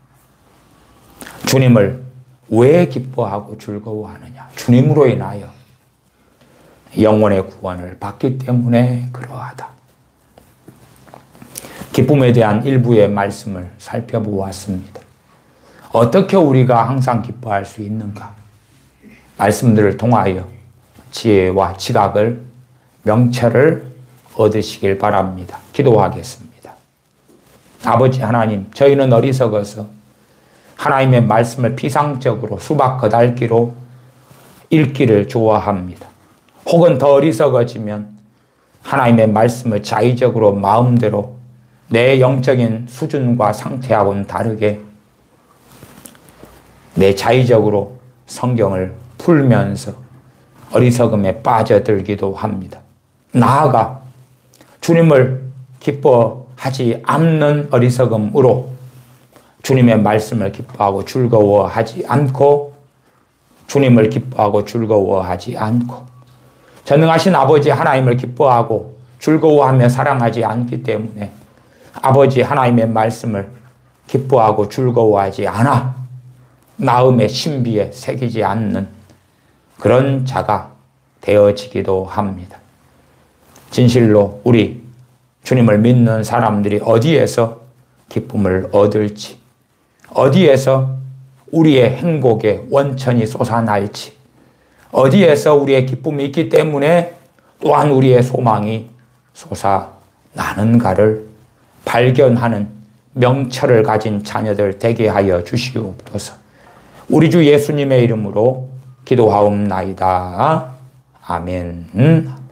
주님을 왜 기뻐하고 즐거워하느냐? 주님으로 인하여 영혼의 구원을 받기 때문에 그러하다. 기쁨에 대한 일부의 말씀을 살펴보았습니다. 어떻게 우리가 항상 기뻐할 수 있는가? 말씀들을 통하여 지혜와 지각을, 명철을 얻으시길 바랍니다. 기도하겠습니다. 아버지 하나님, 저희는 어리석어서 하나님의 말씀을 피상적으로 수박 거달기로 읽기를 좋아합니다. 혹은 더 어리석어지면 하나님의 말씀을 자의적으로 마음대로 내 영적인 수준과 상태하고는 다르게 내 자의적으로 성경을 풀면서 어리석음에 빠져들기도 합니다. 나아가 주님을 기뻐하지 않는 어리석음으로 주님의 말씀을 기뻐하고 즐거워하지 않고, 주님을 기뻐하고 즐거워하지 않고, 전능하신 아버지 하나님을 기뻐하고 즐거워하며 사랑하지 않기 때문에 아버지 하나님의 말씀을 기뻐하고 즐거워하지 않아 마음의 신비에 새기지 않는 그런 자가 되어지기도 합니다. 진실로 우리 주님을 믿는 사람들이 어디에서 기쁨을 얻을지, 어디에서 우리의 행복의 원천이 솟아날지, 어디에서 우리의 기쁨이 있기 때문에 또한 우리의 소망이 솟아나는가를 발견하는 명철을 가진 자녀들 되게 하여 주시옵소서. 우리 주 예수님의 이름으로 기도하옵나이다. 아멘.